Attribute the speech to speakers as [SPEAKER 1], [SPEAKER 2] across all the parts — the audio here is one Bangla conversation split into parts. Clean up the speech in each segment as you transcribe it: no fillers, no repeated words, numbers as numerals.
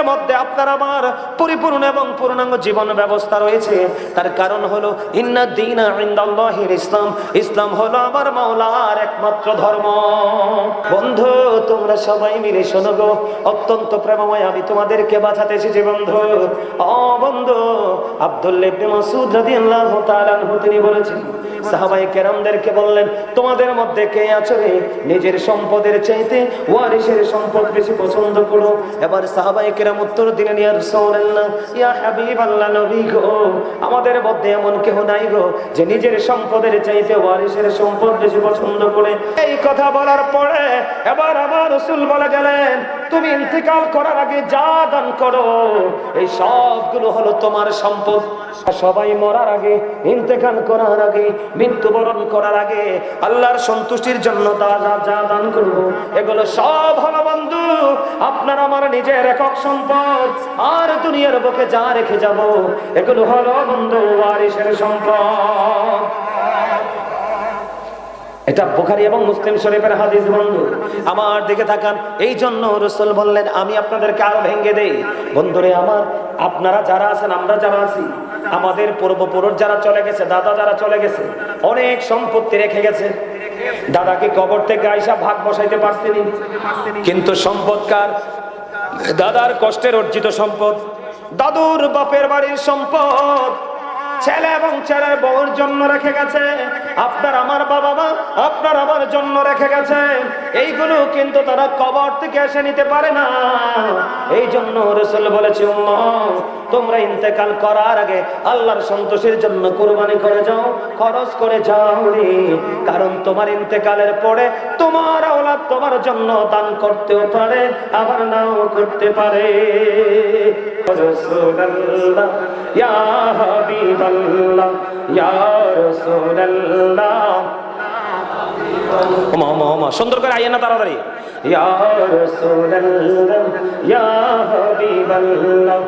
[SPEAKER 1] মধ্যে আপনার আমার পরিপূর্ণ এবং পূর্ণাঙ্গ জীবন ব্যবস্থা রয়েছে। তার কারণ হলো ইন্না দীনা ইনদাল্লাহিল ইসলাম, ইসলাম হলো আমার মাওলার একমাত্র ধর্ম। বন্ধু তোমরা সবাই মিলে শোনো গো, অত্যন্ত প্রেমময় আমি তোমাদেরকে বাঁচাতে এসেছি বন্ধু। ও বন্ধু, আব্দুল্লাহ ইবনে মাসউদ রাদিয়াল্লাহু তাআলা আনহু তিনি বলেছেন, সাহাবায়ে কেরামদেরকে বললেন, তোমাদের মধ্যে কে আছো রে নিজের সম্পদের চাইতে ওয়ারিসের সম্পদ বেশি পছন্দ করো? এবার সাহাবায়ে কেরাম উত্তর দিলেন, ইয়া রাসূলুল্লাহ, ইয়া হাবিবাল্লাহ, নবী গো, আমাদের মধ্যে এমন কেউ নাই গো যে নিজের সম্পদের চাইতে ওয়ারিসের সম্পদ বেশি পছন্দ করে। এই কথা বলার পরে এবার আমার রাসূল বলে গেলেন, তুমি ইন্তেকাল করার আগে যা দান করো এই সবগুলো হলো তোমার সম্পদ। সবাই মরার আগে, ইন্তেকাল করার আগে, মৃত্যুবরণ করার আগে আল্লাহর সন্তুষ্টির জন্য যা দান করব এগুলো সব হলো বন্ধু আপনার আমার নিজের একক সম্পদ। আর দুনিয়ার বুকে যা রেখে যাব এগুলো হলো বন্ধু ওয়ারিসের সম্পদ। এটা বুখারী এবং মুসলিম শরীফের হাদিস বন্ধু, আমার দিকে তাকান। এই জন্য রাসূল বললেন, আমি আপনাদেরকে আরো ভেঙে দেই বন্ধুরে আমার। আপনারা যারা আছেন, আমরা যারা আছি, আমাদের পূর্বপুরুষ যারা চলে গেছে, দাদা যারা চলে গেছে, অনেক সম্পত্তি রেখে গেছে। দাদা কি কবর থেকে আইসা ভাগ বসাইতে পারছেনি? কিন্তু সম্পদ কার? দাদার কষ্টের অর্জিত সম্পদ, দাদুর বাপের বাড়ির সম্পদ ছেলে এবং ছেলের বউর জন্য রেখে গেছে। আপনার আমার বাবা মা আপনার আমার জন্য রেখে গেছে। এইগুলো কিন্তু তারা কবর থেকে এসে নিতে পারে না। এই জন্য রাসূল বলেছে, উম্মত তোমরা ইন্তেকাল করার আগে আল্লাহর সন্তোষের জন্য কুরবানি করে যাও, খরচ করে যাও রে। কারণ তোমার ইন্তেকালের পরে তোমার আওলাদ তোমার জন্য দান করতেও পারে, আবার নাও করতে পারে। রাসূলুল্লাহ ইয়া হাবিবাল্লাহ ইয়া রাসূলুল্লাহ, ওমা সুন্দর করে আইয়া না তাড়াতাড়ি। ইয়া রাসূলুল্লাহ ইয়া হাবিবাল্লাহ,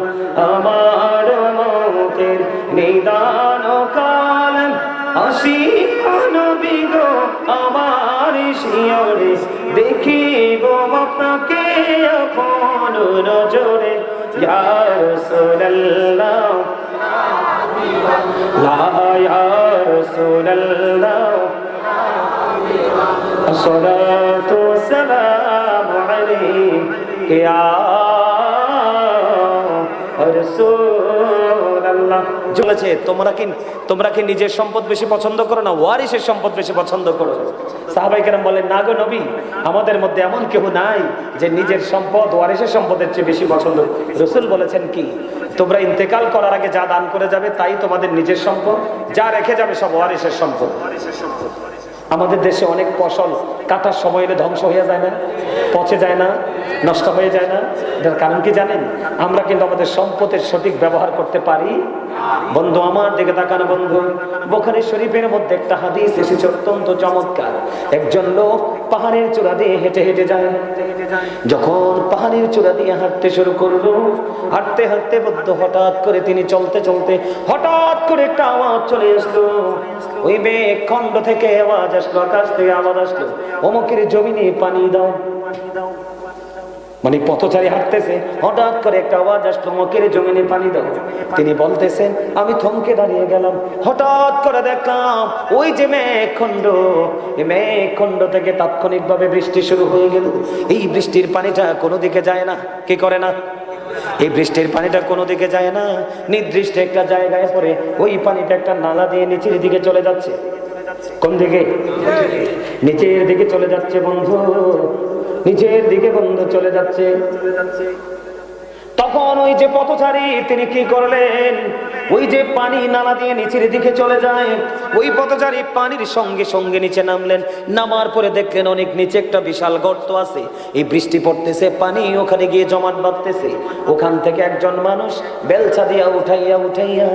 [SPEAKER 1] আমার মতের নিদান কাল আসিয়া নবী গো, আমার শিয়রে দেখিব আপনাকে আপন নজরে। ইয়া রাসূলুল্লাহ ইয়া রাসূলুল্লাহ, আসসালাতু ওয়াসসালামু আলাইকা ইয়া রাসূলুল্লাহ। বলেছে, তোমরা কি নিজের সম্পদ বেশি পছন্দ করো না ওয়ারিসের সম্পদ বেশি পছন্দ করো? সাহাবায়ে কেরাম বলেন, না গো নবী, আমাদের মধ্যে এমন কেউ নাই যে নিজের সম্পদ ওয়ারিসের সম্পদের চেয়ে বেশি পছন্দ। রাসূল বলেছেন কি, তোমরা ইন্তেকাল করার আগে যা দান করে যাবে তাই তোমাদের নিজের সম্পদ, যা রেখে যাবে সব ওয়ারিসের সম্পদ। আমাদের দেশে অনেক ফসল কাটার সময় এলে ধ্বংস হয়ে যায় না, পচে যায় না, নষ্ট হয়ে যায় না। এটার কারণ কি জানেন? আমরা কিন্তু আমাদের সম্পদের সঠিক ব্যবহার করতে পারি। বন্ধু আমার দিকে তাকানো বন্ধু, বুখারী শরীফের মধ্যে একটা হাদিস এসেছে অত্যন্ত চমৎকার। একজন লোক পাহাড়ের চূড়া দিয়ে হেঁটে হেঁটে যায়। যখন পাহাড়ের চূড়া দিয়ে হাঁটতে শুরু করলো, হাঁটতে হাঁটতে বন্ধু হঠাৎ করে তিনি চলতে চলতে হঠাৎ করে একটা আওয়াজ চলে আসলো। ওই মেঘ খণ্ড থেকে আওয়াজ আসলো, আকাশ থেকে আওয়াজ আসলো, অমুকের জমিনে পানি দাও। মানে পথচারী হাঁটতেছে, হঠাৎ করে একটা আওয়াজ আসলো, অমুকের জমিনে পানি দাও। তিনি বলতেছেন, আমি থমকে দাঁড়িয়ে গেলাম। হঠাৎ করে দেখলাম ওই যে মেঘখণ্ড, এই মেঘখণ্ড থেকে তাৎক্ষণিকভাবে বৃষ্টি শুরু হয়ে গেল। এই বৃষ্টির পানিটা কোনো দিকে যায় না, কি করে না? এই বৃষ্টির পানিটা কোনো দিকে যায় না, নির্দিষ্ট একটা জায়গায় পড়ে ওই পানিটা একটা নালা দিয়ে নিচের দিকে চলে যাচ্ছে। কোন দিকে? নিচের দিকে চলে যাচ্ছে বন্ধু, নিচের দিকে বন্ধু চলে যাচ্ছে। তখন ওই যে পথচারী তিনি কি করলেন, ওই যে পানি নালা দিয়ে নিচের দিকে চলে যায়, ওই পথচারী পানির সঙ্গে সঙ্গে নিচে নামলেন। নামার পরে দেখলেন অনেক নিচে একটা বিশাল গর্ত আছে। এই বৃষ্টি পড়তেছে, পানি ওখানে গিয়ে জমাট বাঁধতেছে। ওখান থেকে একজন মানুষ বেলচা দিয়া উঠাইয়া উঠাইয়া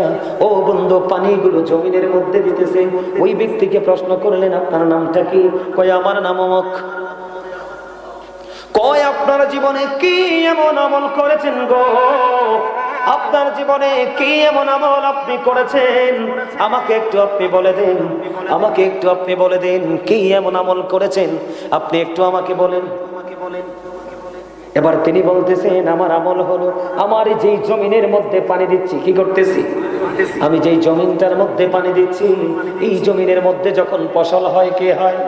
[SPEAKER 1] ও বন্ধু পানিগুলো জমিনের মধ্যে দিতেছে। ওই ব্যক্তিকে প্রশ্ন করলেন, আপনার নামটা কি? কয়, আমার নাম অমুক। কয়, আপনার জীবনে কি এমন আমল করেছেন গো? আপনার জীবনে কি এমন আমল আপনি করেছেন? আমাকে একটু আপনি বলে দেন, আমাকে একটু আপনি বলে দেন কি এমন আমল করেছেন, আপনি একটু আমাকে বলেন। এবার তিনি বলতেছেন আমার আমল হলো আমার যেই জমিনের মধ্যে পানি দিচ্ছি, কি করতেছি, আমি যেই জমিনটার মধ্যে পানি দিচ্ছি এই জমিনের মধ্যে যখন ফসল হয়, কে হয়,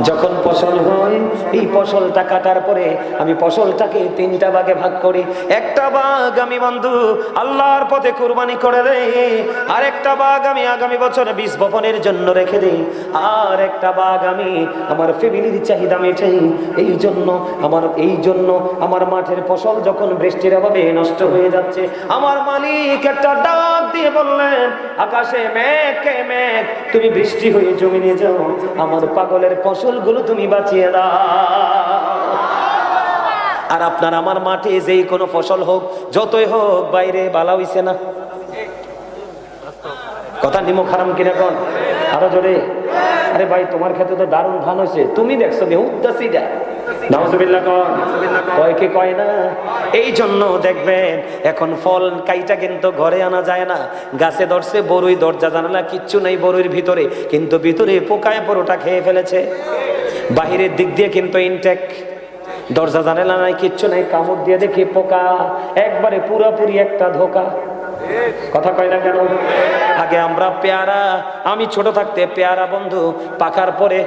[SPEAKER 1] যখন ফসল হয় এই ফসলটা কাটার পরে আমি ফসলটাকে 3টা ভাগে ভাগ করি। একটা ভাগ আমি বন্ধু আল্লাহর পথে কুরবানি করে দেই, আর একটা ভাগ আমি আগামী বছর বীজ বপনের জন্য রেখে দেই, আর একটা ভাগ আমি আমার ফ্যামিলির চাহিদা মেটাই। এই জন্য আমার মাঠের ফসল যখন বৃষ্টির অভাবে নষ্ট হয়ে যাচ্ছে, আমার মালিক একটা ডাক দিয়ে বললেন, আকাশে মেঘ কে মেঘ তুমি বৃষ্টি হয়ে জমিনে যাও, আমার পাগলের ফসলগুলো তুমি বাঁচিয়ে দাও। আর আপনার আমার মাঠে যেই কোনো ফসল হোক, যতই হোক, বাইরে বালা হইছে না, কথা নিমো খারাম কিনা কোন আরো জোরে, আরে ভাই তোমার ক্ষেত্রে তো দারুণ ধান হয়েছে, তুমি দেখছো উদ্দাসীটা নাউজুবিল্লাহ কোন কয় কি কয় না। এই জন্য দেখবেন এখন ফল কাইটা কিন্তু ঘরে আনা যায় না, গাছে ধরছে বড়ই, দরজা জানালা কিচ্ছু নাই বড়ইর ভিতরে, কিন্তু ভিতরে পোকায় পুরোটা খেয়ে ফেলেছে। বাহিরের দিক দিয়ে কিন্তু ইনটেক, দরজা জানালা নাই, কিচ্ছু নাই, কামড় দিয়ে দেখি পোকা, একবারে পুরোপুরি একটা ধোকা। কথা কয় না কেন? আগে আমরা পেয়ারা, আমি ছোট থাকতে পেয়ারা বন্ধু পাকার পরে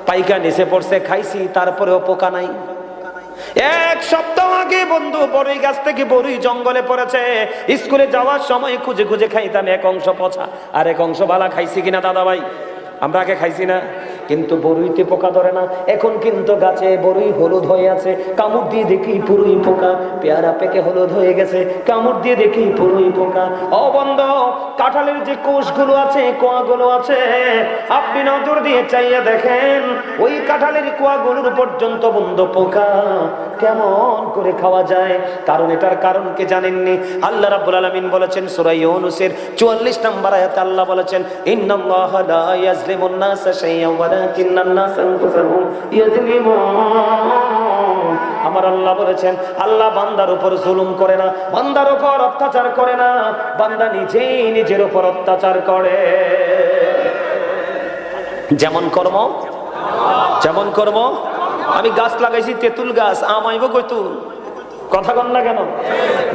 [SPEAKER 1] পাইকা নিচে পড়ছে, খাইছি, তারপরেও পোকা নাই। 1 সপ্তাহ আগে বন্ধু বড়ই গাছ থেকে বড়ই জঙ্গলে পড়েছে, স্কুলে যাওয়ার সময় খুঁজে খুঁজে খাইতাম, 1 অংশ পচা আর 1 অংশ বালা। খাইছি কিনা দাদা ভাই? আমরা আগে খাইছি না, কিন্তু বড়ইতে পোকা ধরে না। এখন কিন্তু গাছে বড়ই হলুদ হয়ে আছে, কামড় দিয়ে দেখি পুরোই পোকা। পেয়ারা পেকে হলুদ হয়ে গেছে, কামড় দিয়ে দেখি পুরোই পোকা। ও বন্ধ, কাঁঠালের যে কোষগুলো আছে, কোয়াগুলো আছে, আপনি নজর দিয়ে চাইয়া দেখেন, ওই কাঁঠালের কোয়াগুলোর পর্যন্ত বন্ধ পোকা। কেমন করে খাওয়া যায়? কারণ এটার কারণ কে জানেননি? আল্লাহ রাব্বুল আলামিন বলেছেন সূরা ইউনূসের 44 নম্বর আয়াতে আল্লাহ বলেছেন, ইন্নাল্লাহা লা ইয়াজলিমুন নাসা শাইআন ওয়ালাকিন্নান নাসা আনফুসাহুম ইয়াজলিমুন। আমার আল্লাহ বলেছেন, আল্লাহ বান্দার উপর জুলুম করে না, বান্দার উপর অত্যাচার করে না, বান্দা নিজেই নিজের উপর অত্যাচার করে। যেমন কর্ম আমি গাছ লাগাইছি, তেঁতুল গাছ, আম আইব কইতুল, কথা কন না কেন?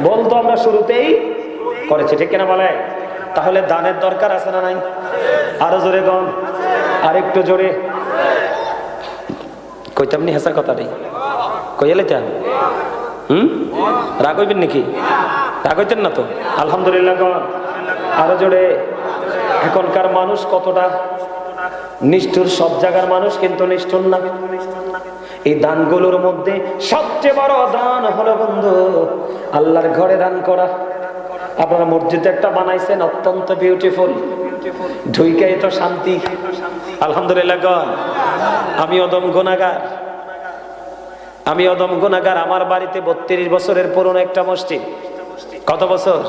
[SPEAKER 1] বলতো আমরা শুরুতেই করেছি, ঠিক কিনা বলে? তাহলে দানের দরকার আছে না নাই? আরো জোরে কন, আরেকটু জোরে কইতাম নি হেসার কথাটাই কইলেতাম। রাগ হইবেন নাকি? রাগ হইতেন না তো? আলহামদুলিল্লাহ কন, আরো জোরে। এখনকার মানুষ কতটা নিষ্ঠুর, সব জায়গার মানুষ কিন্তু নিষ্ঠুর না। এই দানগুলোর মধ্যে সবচেয়ে বড় দান হলো বন্ধু আল্লাহর ঘরে দান করা। আপনারা মসজিদে একটা বানাইছেন, অত্যন্ত বিউটিফুল, ঢুইকাই তো শান্তি। আলহামদুলিল্লাহ গণ। আমি অদম গুনাহগার। আমার বাড়িতে 32 বছরের পুরনো একটা মসজিদ। কত বছর?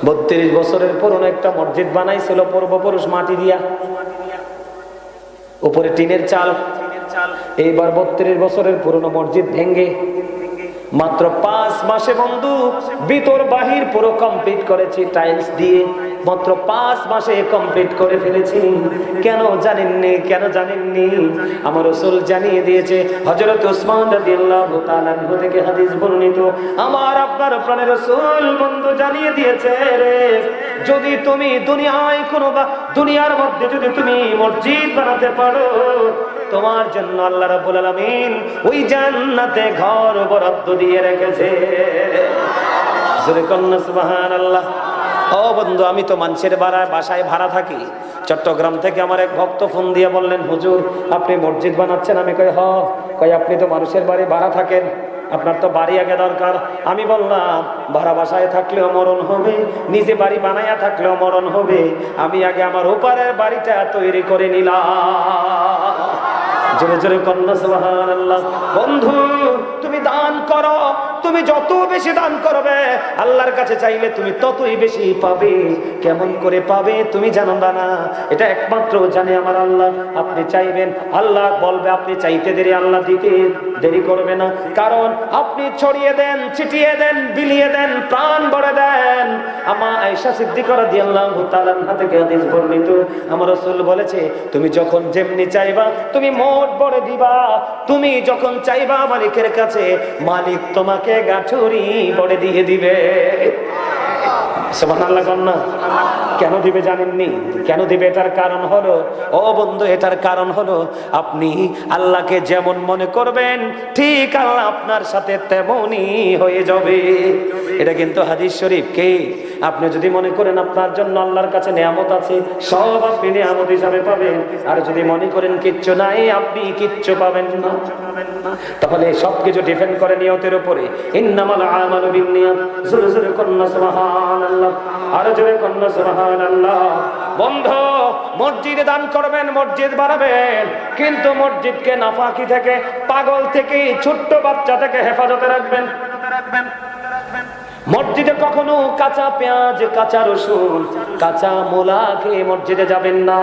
[SPEAKER 1] 32 বছরের পুরনো একটা মসজিদ বানাইছিল পূর্বপুরুষ মাটি দিয়া, উপরে টিনের চাল। এইবার 32 বছরের পুরনো মসজিদ ভেঙ্গে মাত্র 5 মাসে বন্ধু ভিতর বাহির পুরো কমপ্লিট করেছি, টাইলস দিয়ে মাত্র 5 মাসে কমপ্লিট করে ফেলেছি। কেন জানেননি? আমার রাসূল জানিয়ে দিয়েছে, হযরত ওসমান রাদিয়াল্লাহু তাআলা আনহু থেকে হাদিস বর্ণিত, আমার আপনার প্রাণের রাসূল বন্ধু জানিয়ে দিয়েছে, রে যদি তুমি দুনিয়ার মধ্যে যদি তুমি মসজিদ বানাতে পারো, তোমার জন্য আল্লাহ রাব্বুল আলামিন ওই জান্নাতে ঘর বরাদ্দ দিয়ে রেখেছে। জোরে কন্না সুবহানাল্লাহ। ও বন্ধু, আমি তো মানুষের বাসায় ভাড়া থাকি। চট্টগ্রাম থেকে আমার এক ভক্ত ফোন দিয়ে বললেন, হুজুর আপনি মসজিদ বানাচ্ছেন? আমি কই আপনি তো মানুষের বাড়ি ভাড়া থাকেন, আপনার তো বাড়ি আগে দরকার। আমি বললাম, ভাড়া বাসায় থাকলেও মরণ হবে, নিজে বাড়ি বানাইয়া থাকলেও মরণ হবে, আমি আগে আমার ওপারের বাড়িটা তৈরি করে নিলাম। জোরে জোরে কন্না সুবহানাল্লাহ। বন্ধু তুমি দান করো, তুমি যত বেশি দান করবে আল্লাহর কাছে চাইলে তুমি ততই বেশি পাবে। কেমন করে পাবে তুমি জানো না, এটা একমাত্র জানে আমার আল্লাহ। আপনি চাইবেন, আল্লাহ বলবে আপনি চাইতে দেরি, আল্লাহ দিতে দেরি করবে না। কারণ আপনি ছড়িয়ে দেন, ছিটিয়ে দেন, বিলিয়ে দেন, প্রাণ ভরে দেন। আমা আয়েশা সিদ্দিকা রাদিয়াল্লাহু তাআলা আনহা থেকে হাদিস বর্ণিত, আমার রাসূল বলেছে তুমি যখন যেমনি চাইবা তুমি মোট ভরে দিবা। তুমি যখন চাইবা মালিকের কাছে, মালিক তোমাকে গাঠুরি ভরে দিয়ে দিবে। সুবহানাল্লাহ কন্যা। কেন দিবে জানেননি? কেন দিবে? এটার কারণ হলো, ও বন্ধু, এটার কারণ হলো আপনি আল্লাহকে যেমন মনে করবেন ঠিক আল্লাহ আপনার সাথে তেমনই হয়ে যাবে। এটা কিন্তু হাদিস শরীফ। কে? আপনি যদি মনে করেন আপনার জন্য আল্লাহর কাছে নিয়ামত আছে, সব আপনি নিয়ামত হিসাবে পাবেন। আর যদি মনে করেন কিচ্ছু নাই, আপনি কিচ্ছু পাবেন না। তাহলে সবকিছু ডিপেন্ড করে নিয়তের উপরে। ইন্নামাল আমালু বিন্নিয়াত। জোরে জোরে কন্না সুবহানাল্লাহ, আর জোরে কন্না সুবহানাল্লাহ। বন্ধু, মসজিদে দান করবেন, মসজিদ বানাবেন, কিন্তু মসজিদকে নাফাকি থেকে, পাগল থেকে, ছোট্ট বাচ্চা থেকে হেফাজতে রাখবেন। মসজিদে কখনো কাঁচা পেঁয়াজ, কাঁচা রসুন, কাঁচা মূলা খেয়ে মসজিদে যাবেন না।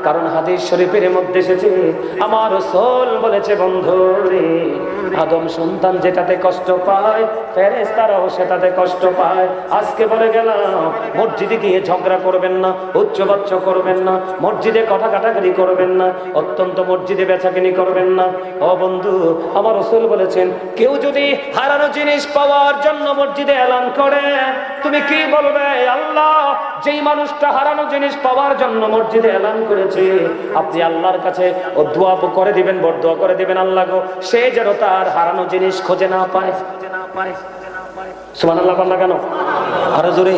[SPEAKER 1] কারণ হাদিস শরীফের মধ্যে এসেছে, আমার রাসূল বলেছে, বন্ধু রে, আদম সন্তান যেটাতে কষ্ট পায় ফেরেশতারাও সেটাতে কষ্ট পায়। আজকে বলে গেলাম, মসজিদে গিয়ে ঝগড়া করবেন না, উচ্চবাচ্য করবেন না, মসজিদে কথা কাটাকাটি করবেন না, অত্যন্ত মসজিদে বেচাকেনি করবেন না। ও বন্ধু, আমার রাসূল বলেছেন, কেউ যদি হারানো জিনিস পাওয়ার জন্য মসজিদে এলান করে, তুমি কি বলবে? আল্লাহ যেই মানুষটা হারানো জিনিস পাওয়ার জন্য মসজিদে এলান করেছে, আপনি আল্লাহর কাছে ও দোয়া করে দিবেন, বরদোয়া করে দিবেন, আল্লাহ গো সে যেন তার হারানো জিনিস খুঁজে না পায়। সুবহানাল্লাহ বললা কেন? আরো জোরে।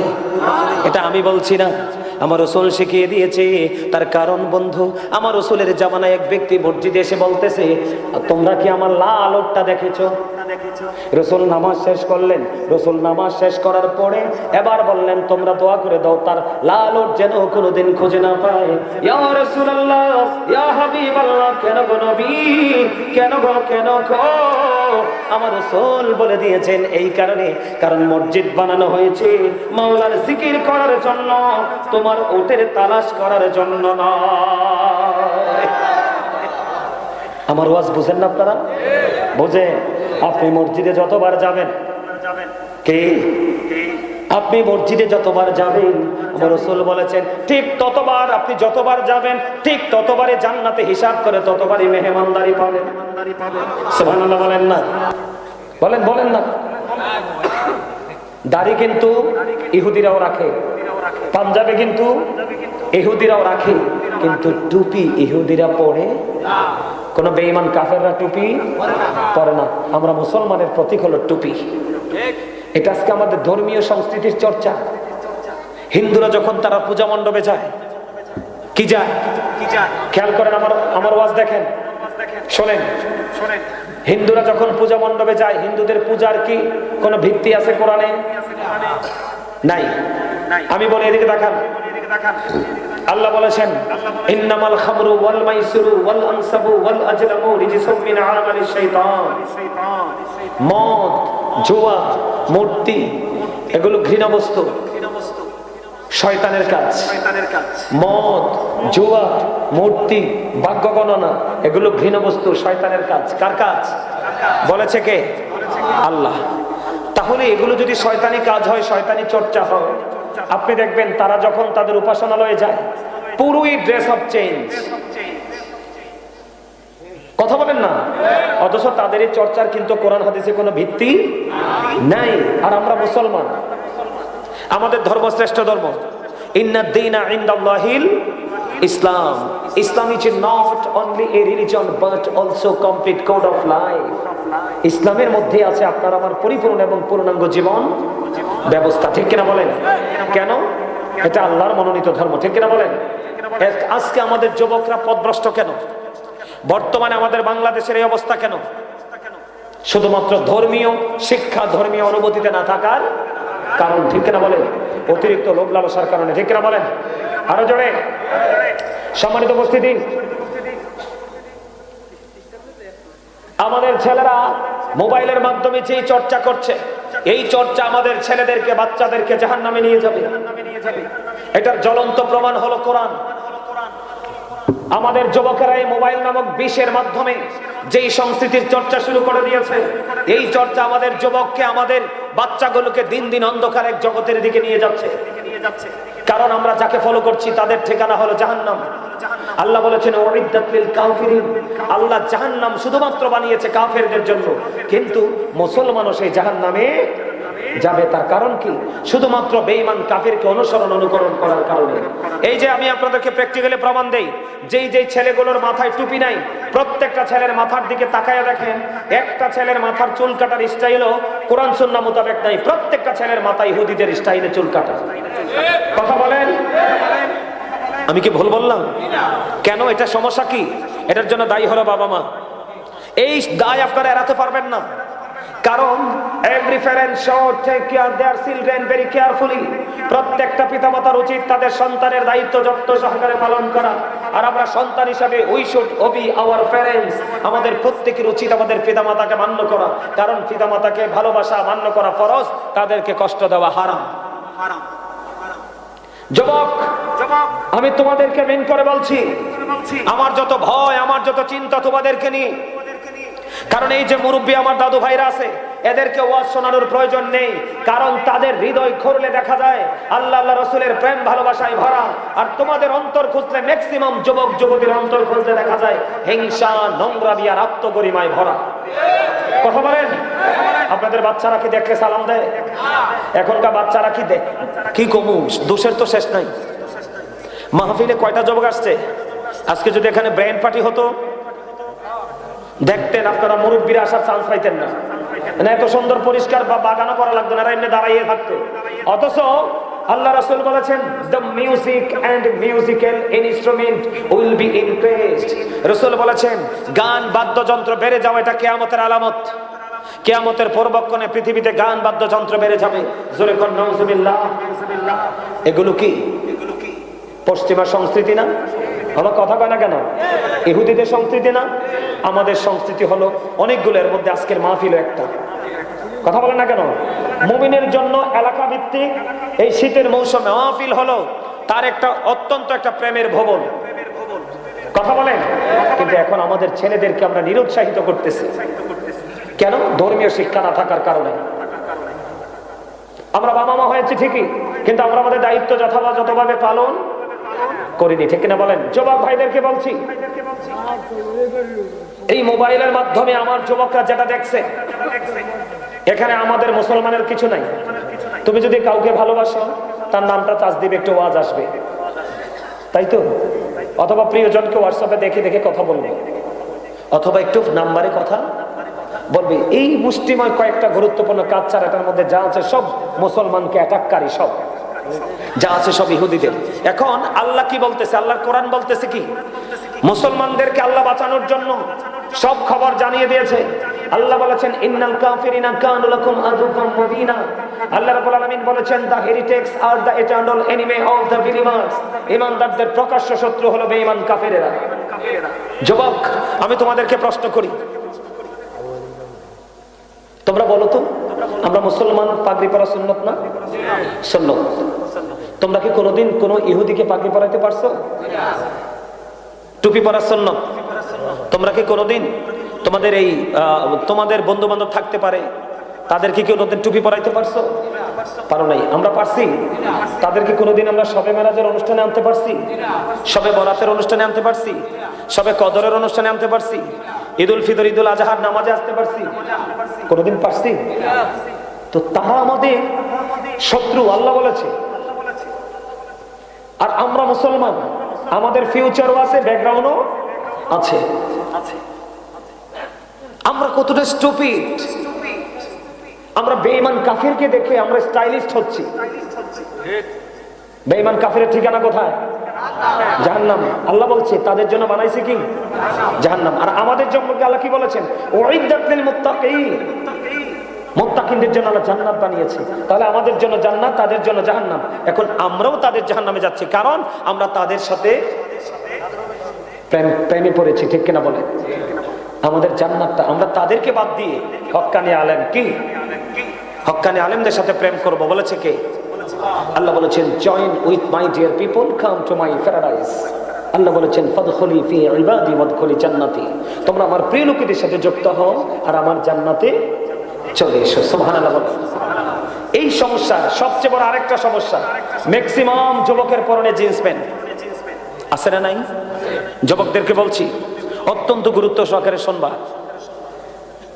[SPEAKER 1] এটা আমি বলছি না, আমার রাসূল শিখিয়ে দিয়েছে। তার কারণ বন্ধু, আমার রাসূলের জামানায় এক ব্যক্তি মসজিদে এসে বলতেছে, তোমরা কি আমার লাল ওটটা দেখেছো? রাসূল নামাজ শেষ করলেন। রাসূল নামাজ শেষ করার পরে এবার বললেন, তোমরা দোয়া করে দাও তার লাল ওট যেন কোনোদিন খুঁজে না পায়। ইয়া রাসূলুল্লাহ, ইয়া হাবিবাল্লাহ, কেন গো নবী, কেন গো, কেন গো? আমার রাসূল বলে দিয়েছেন এই কারণে, কারণ মসজিদ বানানো হয়েছে মাওলার জিকির করার জন্য, তোমার ওটের তালাশ করার জন্য নয়। আমার ওয়াজ বুঝেন না আপনারা? বুঝেন? আপনি মসজিদে যতবার যাবেন, কে? আপনি মসজিদে যতবার যাবেন, আমার রাসূল বলেছেন ঠিক ততবার, আপনি যতবার যাবেন ঠিক ততবারই জান্নাতে হিসাব করে ততবারই মেহমানদারি পাবেন। সুবহানাল্লাহ বলেন না? বলেন, বলেন না? দাড়ি কিন্তু ইহুদিরাও রাখে, পাঞ্জাবে কিন্তু ইহুদিরাও রাখে, কিন্তু টুপি ইহুদিরা পরে, কোন বেঈমান কাফেররা টুপি পরে না। আমরা মুসলমানের প্রতীক হলো টুপি। এটা আজকে আমাদের ধর্মীয় সংস্কৃতির চর্চা। হিন্দুরা যখন তারা পূজা মণ্ডপে যায়, কি যায়? খেয়াল করেন, আমার ওয়াজ দেখেন, শোনেন। হিন্দুরা যখন পূজা মণ্ডপে যায়, হিন্দুদের পূজার কি কোন ভিত্তি আছে কোরআনে? নাই। আমি বলি, এদিকে দেখান। আল্লাহ বলেছেন, ইন্নামাল খামরু ওয়াল মাইসিরু ওয়াল আনসাবু ওয়াল আজলামু রিজসুম মিন আমালিশ শাইতান। মদ, জুয়া, মূর্তি, এগুলো ঘৃণা বস্তু, শয়তানের কাজ। মদ, জুয়া, মূর্তি, ভাগ্য গণনা, এগুলো ঘৃণা বস্তু, শয়তানের কাজ। কার কাজ? বলেছে কে? আল্লাহ। তাহলে এগুলো যদি শয়তানি কাজ হয়, শয়তানি চর্চা হয়, আপনি দেখবেন তারা যখন তাদের উপাসনালয়ে যায়, পুরোই ড্রেস আপ চেঞ্জ। কথা বলেন না? অথচ তাদের এই চর্চার কিন্তু কোরআন হাদিসে কোনো ভিত্তি নাই। আর আমরা মুসলমান, আমাদের ধর্ম শ্রেষ্ঠ ধর্ম। ইন্নাদ দীনা ইনদাল্লাহিল ইসলাম। ইসলাম is not only a religion but also complete code of life. ইসলামের মধ্যে আছে আপনার আমার পরিপূর্ণ এবং পূর্ণাঙ্গ জীবন ব্যবস্থা। ঠিক কিনা বলেন? কেন? এটা আল্লাহর মনোনীত ধর্ম। ঠিক কিনা বলেন? আজকে আমাদের যুবকরা পথভ্রষ্ট কেন? বর্তমানে আমাদের বাংলাদেশের এই অবস্থা কেন? শুধুমাত্র ধর্মীয় শিক্ষা, ধর্মীয় অনুভূতিতে না থাকার কারণ। ঠিক কিনা বলেন? অতিরিক্ত লোভ লালসার কারণে। ঠিক কিনা বলেন? আরো জোরে। সম্মানিত উপস্থিতি, আমাদের ছেলেরা মোবাইলের মাধ্যমে যেই চর্চা করছে, এই চর্চা আমাদের ছেলেদেরকে, বাচ্চাদেরকে জাহান্নামে নিয়ে যাবে। এটার জ্বলন্ত প্রমাণ হলো কোরআন। আমাদের যুবকেরা এই মোবাইল নামক বিষের মাধ্যমে যেই সংস্কৃতির চর্চা শুরু করে দিয়েছে, এই চর্চা আমাদের যুবককে, আমাদের বাচ্চাগুলোকে দিন দিন অন্ধকার এক জগতের দিকে নিয়ে যাচ্ছে। কারণ আমরা যাকে ফলো করছি তাদের ঠিকানা হলো জাহান্নাম। আল্লাহ বলেছেন উইদ্দাত লিল কাফিরিন, আল্লাহ জাহান্নাম শুধুমাত্র বানিয়েছে কাফেরদের জন্য, কিন্তু মুসলমানও সেই জাহান্নামে যাবে। তার কারণ কি? শুধুমাত্র বেঈমান কাফিরকে অনুকরণ করার কারণে। এই যে আমি আপনাদেরকে প্র্যাকটিক্যালি প্রমাণ দেই, যেই ছেলেগুলোর মাথায় টুপি নাই, প্রত্যেকটা ছেলের মাথার দিকে তাকায়া দেখেন, একটা ছেলের মাথার চুল কাটার স্টাইলও কোরআন সুন্নাহ মোতাবেক নাই। প্রত্যেকটা ছেলের মাথায় ইহুদিদের স্টাইলে চুল কাটা। কথা বলেন, আমি কি ভুল বললাম? কেন? এটা সমস্যা কি? এটার জন্য দায়ী হলো বাবা মা। এই দায় আপনারা এড়াতে পারবেন না, কারণ every parent should take care their children very carefully. প্রত্যেকটা পিতামাতার উচিত তাদের সন্তানের দায়িত্ব যত্ন সহকারে পালন করা। আর আমরা সন্তান হিসাবে we should obey our parents. আমাদের প্রত্যেকের উচিত আমাদের পিতামাতাকে মান্য করা, কারণ পিতামাতাকে ভালোবাসা, মান্য করা ফরজ, তাদেরকে কষ্ট দেওয়া হারাম। যুবক, আমি তোমাদেরকে মেন করে বলছি, আমার যত ভয়, আমার যত চিন্তা তোমাদেরকে নিয়ে। কারণ এই যে মুরব্বী আমার দাদু ভাইরা আছে, এদেরকে ওয়াজ শোনানোর প্রয়োজন নেই, কারণ তাদের হৃদয় খুললে দেখা যায় আল্লাহ আল্লাহ রাসূলের প্রেম ভালোবাসায় ভরা। আর তোমাদের অন্তর খুঁজলে, ম্যাক্সিমাম যুবক যুবতীর অন্তর খুঁজলে দেখা যায় হিংসা, নোংরামি আর আত্মগরিমায় ভরা। কথা বলেন, আপনাদের বাচ্চারা কি দেখলে সালাম দেয়? এখনকার বাচ্চারা কি দেয়? কি কমু, দোষের তো শেষ নাই। মাহফিলে কয়টা যুবক আসছে? আজকে যদি এখানে ব্র্যান্ড পার্টি হতো, দেখতেন আপনারা মুরব্বীরা আসার চান্স পাইতেন না। এত সুন্দর পরিষ্কার বা বাগানো করা লাগতো না, এমনি দাঁড়াইয়ে থাকতো। অথচ আল্লাহ রাসূল বলেছেন, the music and musical instrument will be increased. রাসূল বলেছেন, গান বাদ্যযন্ত্র বেড়ে যাওয়া এটা কিয়ামতের আলামত। কিয়ামতের পূর্বক্ষণে পৃথিবীতে গান বাদ্যযন্ত্র বেড়ে যাবে। জোরে কোন নাউজুবিল্লাহ। এগুলো কি পশ্চিমা সংস্কৃতি না? আমার কথা কয় না কেন? ইহুদিদের সংস্কৃতি না? আমাদের সংস্কৃতি হলো অনেকগুলো, এর মধ্যে আজকের মাহফিল একটা। কথা বলেন না কেন? মুমিনের জন্য এলাকা ভিত্তিক এই শীতের মৌসুমে মাহফিল হলো তার একটা অত্যন্ত একটা প্রেমের ভবন। কথা বলেন, কিন্তু এখন আমাদের ছেলেদেরকে আমরা নিরুৎসাহিত করতেছি। কেন? ধর্মীয় শিক্ষা না থাকার কারণে। আমরা বাবা মা হয়েছি ঠিকই, কিন্তু আমরা আমাদের দায়িত্ব যথাযথভাবে পালন করিনি, ঠিক কিনা বলেন? যুবক ভাইদেরকে বলছি, এই মোবাইলের মাধ্যমে আমার যুবকরা যেটা দেখছে, এখানে আমাদের মুসলমানের কিছু নাই। তুমি যদি কাউকে ভালোবাসো, তার নামটা টাচ দিবে, একটু ওয়াজ আসবে, তাই তো? অথবা প্রিয়জনকে হোয়াটসঅ্যাপে দেখে দেখে কথা বলবে, অথবা একটু নাম্বারে কথা বলবে। এই মুষ্টিময় কয়েকটা গুরুত্বপূর্ণ কাজ ছাড়া এটার মধ্যে যা আছে সব মুসলমানকে অ্যাটাককারী, সব যা আছে সব ইহুদিদের। এখন আল্লাহ কি বলতেছে? আল্লাহর কোরআন বলতেছে কি? মুসলমানদেরকে আল্লাহ বাঁচানোর জন্য সব খবর জানিয়ে দিয়েছে। আল্লাহ বলেছেন, ইন্নাল কাফিরিনা কানু লাকুম আদুওয়াম মুবিনা। আল্লাহ রাব্বুল আলামিন বলেছেন, the heretics are the eternal enemy of the believers. ঈমানদারদের প্রকাশ্য শত্রু হলো বেঈমান কাফেরেরা। যুবক, আমি তোমাদেরকে প্রশ্ন করি, তোমরা বলো তো, আমরা মুসলমান, পাগড়ি পরা সুন্নত না? সুন্নত। তোমরা কি কোনোদিন কোন ইহুদিকে পাগড়ি পরাইতে পারছো? টুপি পরা সুন্নত। তোমরা কি কোনোদিন তোমাদের এই তোমাদের বন্ধু বান্ধব থাকতে পারে, তাদেরকে কি কোনোদিন টুপি পরাইতে পারছো? পারো নাই। আমরা পারছি? তাদেরকে কোনোদিন আমরা শবে মেরাজের অনুষ্ঠানে আনতে পারছি? শবে বরাতের অনুষ্ঠানে আনতে পারছি? শবে কদরের অনুষ্ঠানে আনতে পারছি? ঈদুল ফিতর, ঈদুল আজহার নামাজে আসতে পারছি? কোনোদিন পারছি? তো তারা আমাদের শত্রু, আল্লাহ বলেছে। আর আমরা মুসলমান, আমাদের ফিউচারও আছে, ব্যাকগ্রাউন্ডও আছে। আমরা কতটা স্টুপিড! আমরা বেঈমান কাফিরকে দেখে আমরা স্টাইলিস্ট হচ্ছি। বেঈমান কাফিরের ঠিকানা কোথায়? জাহান্নাম। আল্লাহ বলছে তাদের জন্য বানাইছে কি? জাহান্নাম। আর আমাদের জন্য আল্লাহ কি বলেছেন? উইদ্দাত লিল মুত্তাকিন। মুত্তাকিনদের জন্য আল্লাহ জান্নাত বানিয়েছে। তাহলে আমাদের জন্য জান্নাত, তাদের জন্য জাহান্নাম। এখন আমরাও তাদের জাহান্নামে যাচ্ছি, কারণ আমরা তাদের সাথে প্রেমে পড়েছি, ঠিক কিনা বলে? আমাদের জান্নাতটা আমরা তাদেরকে বাদ দিয়ে হক্কানি আলেম কি হক্কানি আলেমদের সাথে প্রেম করব বলেছে কে? আল্লাহ বলেছেন join with my dear people come to my paradise. আল্লাহ বলেছেন ফাদখুলি ফি ইবাদি ওয়াদখুলি জান্নাতি, তোমরা আমার প্রিয় লোকেদের সাথে যুক্ত হও আর আমার জান্নাতে চলে এসো। সুবহানাল্লাহ। এই সমস্যা সবচেয়ে বড় আরেকটা সমস্যা, ম্যাক্সিমাম যুবকের পরনে জিন্স প্যান্ট আছে না নাই? যুবকদেরকে বলছি অত্যন্ত গুরুত্ব সহকারে শুনবা।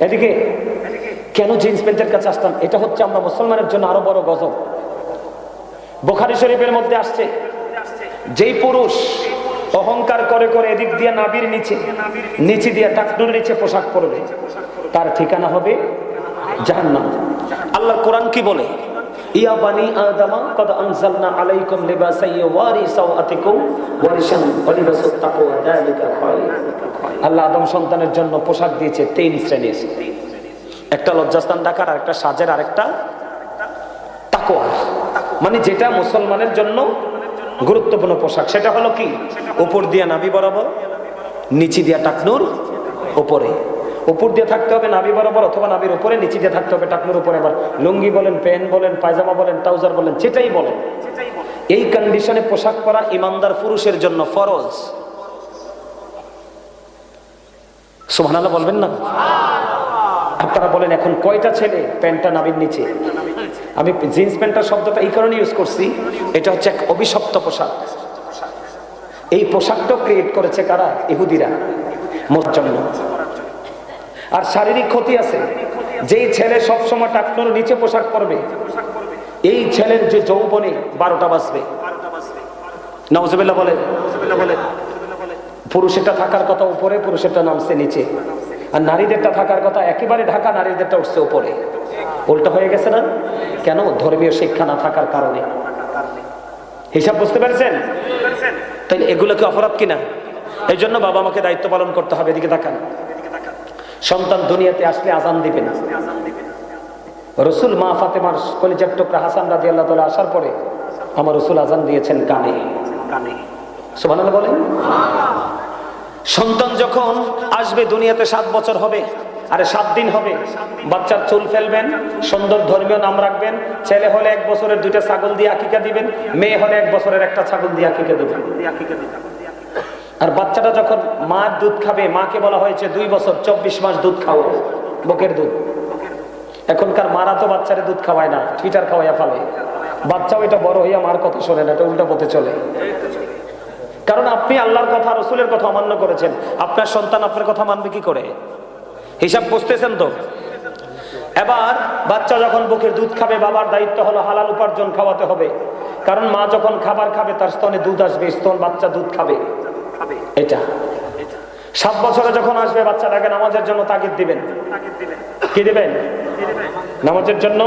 [SPEAKER 1] এদিকে কেন জিন্স প্যান্টের কাছে আসতাম? এটা হচ্ছে আমরা মুসলমানের জন্য আরো বড় গজব। বুখারী শরীফের মধ্যে আসছে, যেই পুরুষ অহংকার করে করে এদিক দিয়ে নাভির নিচে দিয়ে টাকনুর নিচে পোশাক পরবে তার ঠিকানা হবে জাহান্নাম। আল্লাহর কোরআন কি বলে? ইয়া বানি আদম কদ আনজালনা আলাইকুম লিবাসান ইওয়ারি সাওআতিকুম ওয়া রিশান ওয়া লিবাসুত তাকওয়া যালিকা খায়র। আল্লাহ আদম সন্তানের জন্য পোশাক দিয়েছে তিন শ্রেণীর, একটা লজ্জাস্থান ঢাকার, আরেকটা সাজের, আরেকটা তাকওয়া। মানে যেটা মুসলমানের জন্য গুরুত্বপূর্ণ পোশাক সেটা হলো কি? উপর দিয়ে নাভি বরাবর, নিচে দিয়ে টাকনুর উপরে। উপর দিয়ে থাকতে হবে নাভি বরাবর অথবা নাভির উপরে, নিচে দিয়ে থাকতে হবে টাকনুর উপরে। আবার লুঙ্গি বলেন, প্যান্ট বলেন, পায়জামা বলেন, ট্রাউজার বলেন, যেটাই বলেন, এই কন্ডিশনে পোশাক পরা ইমানদার পুরুষের জন্য ফরজ। সুবহানাল্লাহ বলবেন না? আপনারা বলেন এখন কয়টা ছেলে প্যান্টটা নাভির নিচে? আমি জিন্স প্যান্টের শব্দটা এই কারণে ইউজ করছি, এটা হচ্ছে এক অভিশপ্ত পোশাক। এই পোশাকটা ক্রিয়েট করেছে কারা? ইহুদিরা মোর জন্য। আর শারীরিক ক্ষতি আছে। যেই ছেলে সবসময় টাকনুর নিচে পোশাক পরবে এই ছেলের যে যৌবনে 12টা বাজবে। নাউজুবিল্লাহ বলে। পুরুষেরটা থাকার কথা উপরে, পুরুষেরটা নামছে নিচে। আর নারীদেরটা থাকার কথা একেবারে ঢাকা, নারীদেরটা উঠছে উপরে। উল্টা হয়ে গেছে না? কেন? ধর্মীয় শিক্ষা না থাকার কারণে। হিসাব বুঝতে পেরেছেন? তাই এগুলো কি অপরাধ কিনা? এই জন্য বাবা মাকে দায়িত্ব পালন করতে হবে। এদিকে তাকান, সন্তান দুনিয়াতে আসলে আজান দিবেন। রসুল মা ফাতেমার কলিজার টুকরা হাসান রাদিয়াল্লাহু তাআলা আসার পরে আমার রসুল আজান দিয়েছেন কানে। সুবহানাল্লাহ বলেন। সন্তান যখন আসবে দুনিয়াতে 7 বছর হবে, আরে 7 দিন হবে, বাচ্চার চুল ফেলবেন, সুন্দর ধর্মীয় নাম রাখবেন। ছেলে হলে 1 বছরের 2টা ছাগল দিয়ে আকিকা দিবেন, মেয়ে হলে 1 বছরের একটা ছাগল দিয়ে আকিকা দিবেন। আর বাচ্চাটা যখন মার দুধ খাবে, মাকে বলা হয়েছে 2 বছর 24 মাস দুধ খাও, বুকের দুধ। এখনকার মারা তো বাচ্চারে দুধ খাওয়ায় না, টুইটার খাওয়াইয়া ফেলে। বাচ্চাও এটা বড় হইয়া মার কথা শোনে না, এটা উল্টা পথে চলে। কারণ আপনি আল্লাহর কথা, রসুলের কথা অমান্য করেছেন। আপনার সন্তান আপনার কথা মানবে কি করে? হিসাব বুঝতেছেন তো? এবার বাচ্চা যখন বুকের দুধ খাবে, বাবার দায়িত্ব হলো হালাল উপার্জন খাওয়াতে হবে। কারণ মা যখন খাবার খাবে তার স্তনে দুধ আসবে, স্তন বাচ্চা দুধ খাবে। এটা 7 বছরে যখন আসবে বাচ্চাটাকে নামাজের জন্য তাগিদ দিবেন। কি দিবেন? নামাজের জন্য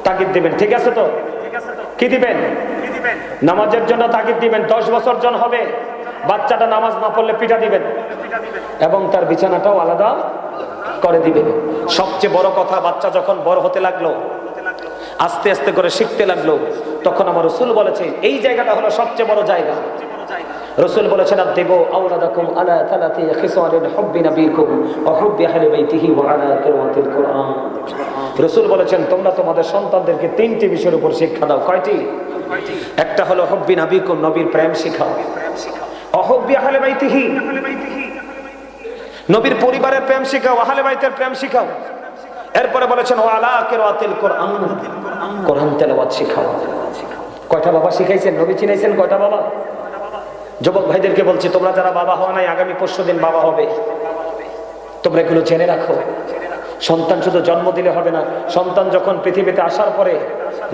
[SPEAKER 1] তাগিদ দিবেন। ঠিক আছে তো? কি দিবেন? নামাজের জন্য তাগিদ দিবেন। 10 বছর জন হবে, বাচ্চাটা নামাজ না পড়লে পিটা দিবেন এবং তার বিছানাটাও আলাদা করে দিবেন। সবচেয়ে বড় কথা, বাচ্চা যখন বড় হতে লাগলো, আস্তে আস্তে করে শিখতে লাগলো, তখন আমার রাসূল বলেছে এই জায়গাটা হলো সবচেয়ে বড় জায়গা। রাসূল বলেছেন আদিবু আওলাদাকুম আলা তালাতি খিসালিন হুব্বি নবীকুম ওয়া হুব্বি আহলি বাইতিহি ওয়া আলা কিরাতিল কুরআন। রাসূল বলেছেন তোমরা তোমাদের সন্তানদেরকে 3টি বিষয়ের উপর শিক্ষা দাও। কয়টি? একটা হলো হুব্বি নবীকুম, নবীর প্রেম শিখাও। ওয়া হুব্বি আহলি বাইতিহি, নবীর পরিবারের প্রেম শিখাও, আহলে বাইতের প্রেম শিখাও। এরপরে বলেছেন ওয়া আলা কিরাতিল কুরআন, কোরআন তেলাওয়াত শিখাও। কয়টা বাবা শিখাইছেন? নবী চিনাইছেন কয়টা বাবা? যুবক ভাইদেরকে বলছি, তোমরা যারা বাবা হওয়া নাই, আগামী পরশুদিন বাবা হবে, তোমরা এগুলো জেনে রাখো। সন্তান শুধু জন্ম দিলে হবে না, সন্তান যখন পৃথিবীতে আসার পরে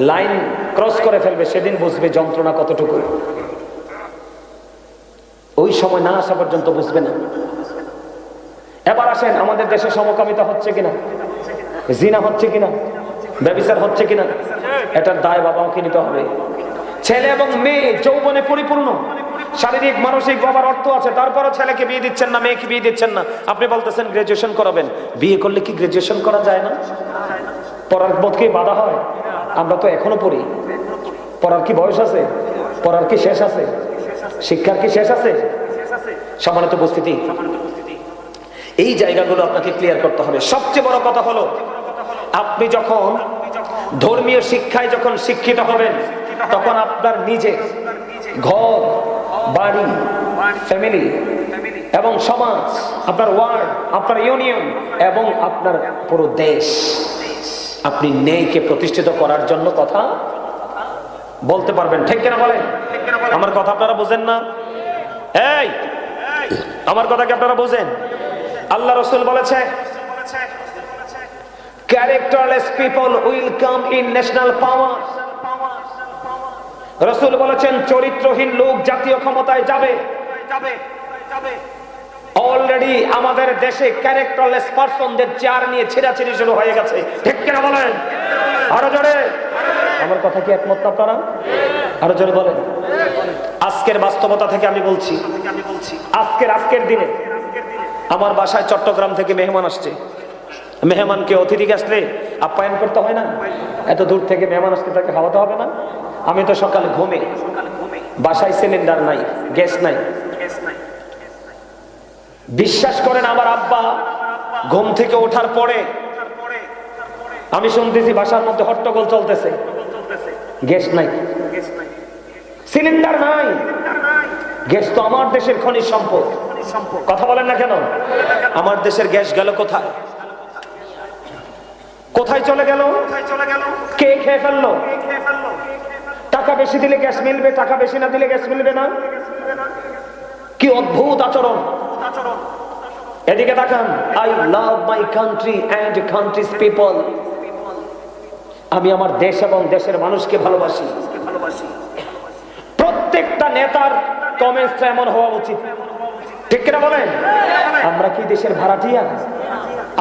[SPEAKER 1] লাইন ক্রস করে ফেলবে, সেদিন বুঝবে যন্ত্রণা কতটুকু। ওই সময় না আসা পর্যন্ত বুঝবে না। এবার আসেন, আমাদের দেশে সমকামিতা হচ্ছে কিনা, জিনা হচ্ছে কিনা, ব্যভিচার হচ্ছে কিনা, এটার দায় বাবা মাকে নিতে হবে। ছেলে এবং মেয়ে যৌবনে পরিপূর্ণ, শারীরিক মানসিক বাবার অর্থ আছে, তারপরও ছেলেকে বিয়ে দিচ্ছেন না, মেয়েকে বিয়ে দিচ্ছেন না। আপনি বলতেছেন গ্রাজুয়েশন করাবেন। বিয়ে করলে কি গ্রাজুয়েশন করা যায় না? পড়ার বোধ কি বাধা হয়? আমরা তো এখনো পড়ি। পড়ার কি বয়স আছে? পড়ার কি শেষ আছে? শিক্ষার কি শেষ আছে? সম্মানিত উপস্থিতি, এই জায়গাগুলো আপনাকে ক্লিয়ার করতে হবে। সবচেয়ে বড় কথা হলো, আপনি যখন ধর্মীয় শিক্ষায় যখন শিক্ষিত হবেন, তখন আপনার নিজের ঘর, বাড়ি, ফ্যামিলি এবং সমাজ, আপনার ওয়ার্ড, আপনার ইউনিয়ন এবং আপনার পুরো দেশ, আপনি ন্যায়কে প্রতিষ্ঠিত করার জন্য কথা বলতে পারবেন। ঠিক কিনা বলেন? আমার কথা আপনারা বুঝেন না? এই আমার কথা কি আপনারা বুঝেন? আল্লাহ রাসূল বলেছে, characterless people will come in national power. রাসূল বলেছেন, চরিত্রহীন লোক জাতীয় ক্ষমতায় যাবে। অলরেডি আমাদের দেশে ক্যারেক্টারলেস পারসনদের চেয়ার নিয়ে ছেঁড়াছেড়ি শুরু হয়ে গেছে। ঠিক কিনা বলেন? আরো জোরে। আমার কথা কি একমত আপনারা? আরো জোরে বলেন। আজকের বাস্তবতা থেকে আমি বলছি, আজকের দিনে আমার বাসায় চট্টগ্রাম থেকে মেহমান আসছে। মেহমানকে, অতিথিকে আসলে আপ্যায়ন করতে হয় না? এত দূর থেকে মেহমান আসলে তাকে খাওয়াতে হবে না? আমি তো সকালে ঘুমে, বাসায় সিলিন্ডার নাই, গ্যাস নাই। বিশ্বাস করেন, আমার আব্বা ঘুম থেকে ওঠার পরে আমি শুনতেছি বাসার মধ্যে হট্টগোল চলতেছে, গ্যাস নাই, সিলিন্ডার নাই। গ্যাস তো আমার দেশের খনিজ সম্পদ। কথা বলেন না কেন? আমার দেশের গ্যাস গেল কোথায়? কোথায় চলে গেল? কে খেয়ে ফেললো? টাকা বেশি দিলে গ্যাস মিলবে, টাকা বেশি না দিলে গ্যাস মিলবে না। কি অদ্ভুত আচরণ! এদিকে তাকান। I love my country and countries people. আমি আমার দেশ এবং দেশের মানুষকে ভালোবাসি। প্রত্যেকটা নেতার কমেন্টস এমন হওয়া উচিত। ঠিক কিনা বলেন? আমরা কি দেশের ভাড়াটিয়া?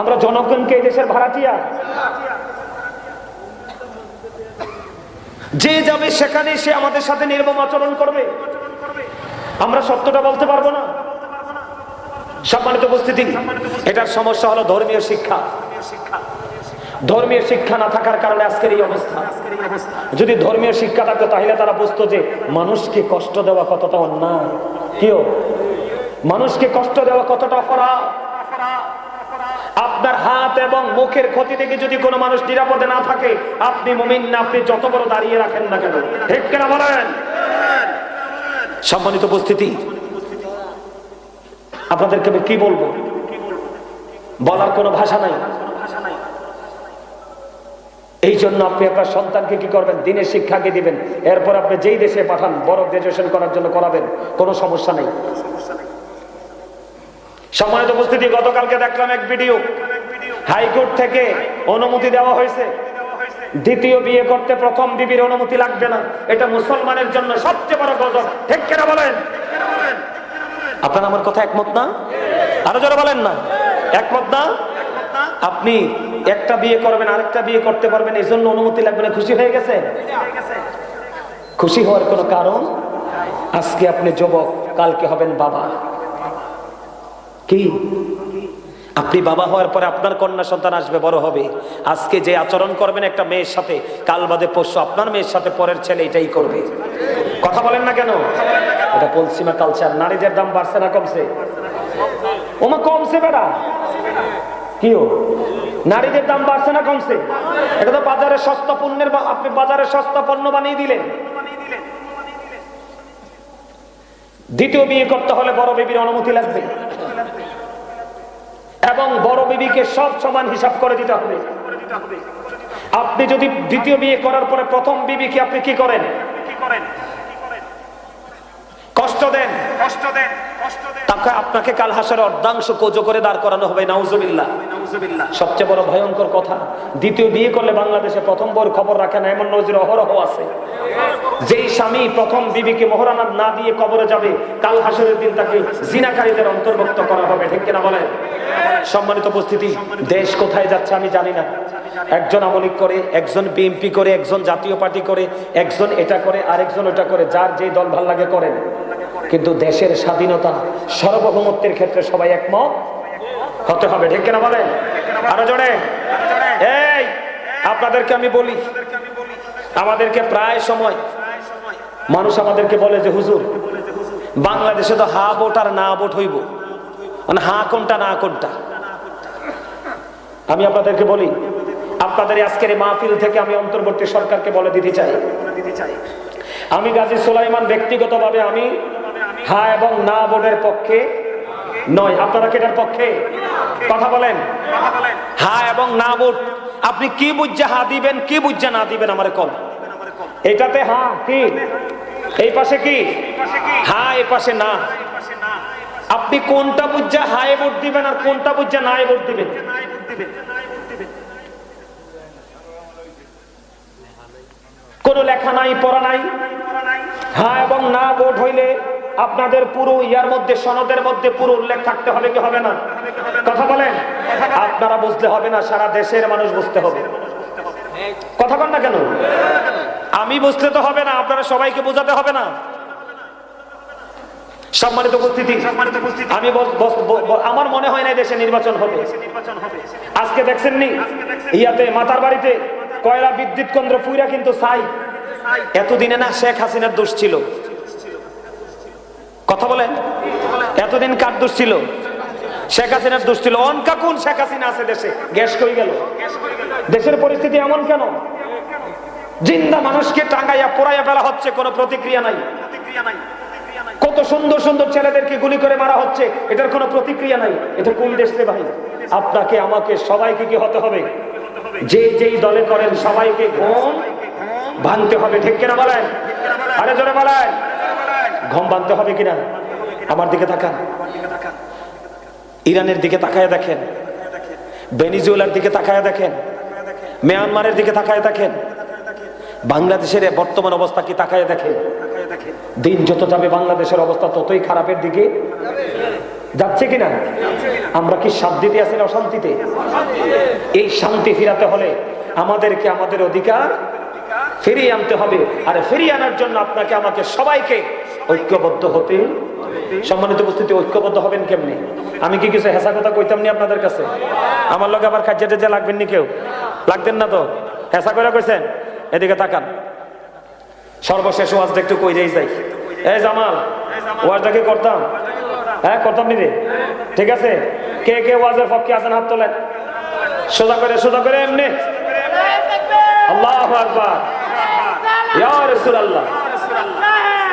[SPEAKER 1] আমরা জনগণকে এই দেশের ভাড়াটিয়া? যে যাবে সেখানে সে আমাদের সাথে নির্মম আচরণ করবে, আমরা সত্যটা বলতে পারবো না। সম্মানিত উপস্থিতি, এটার সমস্যা হলো ধর্মীয় শিক্ষা। ধর্মীয় শিক্ষা না থাকার কারণে আজকের এই অবস্থা। যদি ধর্মীয় শিক্ষা থাকতো তাহলে তারা বুঝতো যে মানুষকে কষ্ট দেওয়া কতটা অন্যায়, কিও মানুষকে কষ্ট দেওয়া কতটা অপরাধ। আপনার হাত এবং মুখের ক্ষতি থেকে যদি কোনো মানুষ নিরাপদে না থাকে, আপনি মুমিন না, আপনি যত বড় দাঁড়িয়ে রাখেন না কেন। ঠিক কিনা বলেন? সম্মানিত উপস্থিতি, আপনাদেরকে আমি কি বলবো, বলার কোনো ভাষা নাই। এই জন্য আপনি আপনার সন্তানকে কি করবেন? দিনের শিক্ষাকে দিবেন। এরপর আপনি যেই দেশে পাঠান, বড় গ্রাজুয়েশন করার জন্য করাবেন, কোনো সমস্যা নেই। সম্মানিত উপস্থিতি, গতকালকে দেখলাম এক ভিডিও, হাইকোর্ট থেকে অনুমতি দেওয়া হয়েছে, দ্বিতীয় বিয়ে করতে প্রথম বিবির অনুমতি লাগবে না। এটা মুসলমানের জন্য সবচেয়ে বড় গজব। ঠিক কিনা বলেন? আপনারা আমার কথা একমত না? আরো যারা বলেন না একমত না? আপনি একটা বিয়ে করবেন, আরেকটা বিয়ে করতে পারবেন, এই জন্য অনুমতি লাগবে না। খুশি হয়ে গেছে? খুশি হওয়ার কোনো কারণ? আজকে আপনি যুবক, কালকে হবেন বাবা। কি আপনি বাবা হওয়ার পরে আপনার কন্যা সন্তান আসবে, বড় হবে। আজকে যে আচরণ করবেন একটা মেয়ের সাথে, কাল বাদে পরশু আপনার মেয়ের সাথে পরের ছেলে এটাই করবে। কথা বলেন না কেন? এটা পশ্চিমা কালচার। নারীদের দাম বাড়ছে না কমছে? ওমা কমছে বেটা। কিও নারীদের দাম বাড়ছে না কমছে? এটা তো বাজারে সস্তা পণ্যের, আপনি বাজারে সস্তা পণ্য বানিয়ে দিলেন। দ্বিতীয় বিয়ে করতে হলে বড় বিবির অনুমতি লাগবে এবং বড় বিবিকে সব সমান হিসাব করে দিতে হবে। আপনি যদি দ্বিতীয় বিয়ে করার পরে প্রথম বিবিকে আপনি কি করেন? কষ্ট দেন। তাকে আপনাকে কাল হাসরে অর্ধাংশ কোজো করে দাঁড় করানো হবে। নাউজুবিল্লাহ। সবচেয়ে বড় ভয়ঙ্কর কথা, দ্বিতীয় বিয়ে করলে বাংলাদেশে প্রথম বউর খবর রাখে না, এমন নজির অহরহ আছে। যেই স্বামী প্রথম বিবিকে মোহরানা না দিয়ে কবরে যাবে, কাল হাসরের দিন তাকে জিনাকারীদের অন্তর্ভুক্ত করা হবে। ঠিক কিনা বলেন? সম্মানিত উপস্থিতি, দেশ কোথায় যাচ্ছে আমি জানি না। একজন আওয়ামী লীগ করে, একজন বিএনপি করে, একজন জাতীয় পার্টি করে, একজন এটা করে, আরেকজন ওটা করে, যার যেই দল ভাল লাগে করেন। কিন্তু দেশের স্বাধীনতা, সার্বভৌমত্বের ক্ষেত্রে সবাই একমত হতে হবে। ঠিক কিনা বলেন? আরো জোরে। এই আপনাদেরকে আমি বলি, আমাদেরকে প্রায় সময় মানুষ আমাদেরকে বলে যে হুজুর, বাংলাদেশে তো হা ভোট আর না ভোট হইব, মানে হা কোনটা না কোনটা। আমি আপনাদেরকে বলি, আপনাদের আজকের এই মাহফিল থেকে আমি অন্তর্বর্তী সরকারকে বলে দিতে চাই, আমি গাজী সুলাইমান ব্যক্তিগতভাবে আমি হ্যাঁ এবং না ভোটের পক্ষে নয়। আপনারা কি এটার পক্ষে? কথা বলেন। হ্যাঁ এবং না ভোট, আপনি কি বুঝছে হ্যাঁ দিবেন, কি বুঝছে না দিবেন আমারে কোন? এটাতে হ্যাঁ কি, এই পাশে কি হ্যাঁ, এই পাশে না। আপনি কোনটা বুঝছে হায় ভোট দিবেন আর কোনটা বুঝছে না ভোট দিবেন? কোন লেখা নাই, পড়া নাই। হ্যাঁ এবং না ভোট হইলে আপনাদের পুরো ইয়ার মধ্যে, সনদের মধ্যে পুরো উল্লেখ থাকতে হবে কি হবে না? কথা বলেন। আপনারা বুঝতে হবে না, সারা দেশের মানুষ বুঝতে হবে। কথা বল না কেন? আমি বুঝতে তো হবে না, আপনারা সবাইকে বোঝাতে হবে না? সম্মানিত উপস্থিতি, আমি আমার মনে হয় না দেশে নির্বাচন হবে। আজকে দেখছেন নি ইয়াতে মাতার বাড়িতে কয়লা বিদ্যুৎ কেন্দ্র পুইরা কিন্তু চাই। এতদিনে না শেখ হাসিনার দোষ ছিল? কথা বলেন। এতদিন কার দোষ ছিল? শেখ হাসিনার দোষ ছিল। অনকা কোন শেখ হাসিনা আছে দেশে? গ্যাস কই গেল? দেশের পরিস্থিতি এমন কেন? জিন্দা মানুষকে টাঙ্গাইয়া পোড়াইয়া ফেলা হচ্ছে, কোনো প্রতিক্রিয়া নাই। কত সুন্দর সুন্দর ছেলেদেরকে গুলি করে মারা হচ্ছে, এটার কোনো প্রতিক্রিয়া নাই। এটা কোন দেশ রে ভাই? আপনাকে আমাকে সবাইকে কি হতে হবে? যে যেই দলে করেন সবাইকে ঘুম ভাঙতে হবে, ঠিক কিনা বলেন? আরে জোরে বলেন, ঘুম ভাঙতে হবে কিনা? আমার দিকে তাকান, ইরানের দিকে তাকায় দেখেন, ভেনিজুয়েলার দিকে তাকায় দেখেন, মিয়ানমারের দিকে তাকায় দেখেন, বাংলাদেশের বর্তমান অবস্থা কি তাকায় দেখেন। দিন যত যাবে বাংলাদেশের অবস্থা ততই খারাপের দিকে যাচ্ছে কিনা? আমরা কি শান্তিতে আছি না অশান্তিতে? এই শান্তি ফিরাতে হলে আমাদেরকে আমাদের অধিকার ফিরিয়ে আনতে হবে। আর ফিরিয়ে আনার জন্য আপনাকে আমাকে সবাইকে ঐক্যবদ্ধ হতে। সম্মানিত উপস্থিতি, ঐক্যবদ্ধ হবেন কেমনি? আমি কি কিছু হেসা কথা কইতাম নি আপনাদের কাছে? আমার লগে আবার খাজ্জা টেজা লাগবেন নি? কেউ লাগতেন না তো? হেসা করে কইছেন? এদিকে তাকান, সর্বশেষ ওয়াজটা একটু কই যাই। এই জামাল, ওয়াজটা কি করতাম? হ্যাঁ করতাম নি রে? ঠিক আছে, কে কে ওয়াজের পক্ষে আছেন হাত তোলেন। সোজা করে এমনি। আল্লাহু আকবার, ইয়া রাসূলুল্লাহ,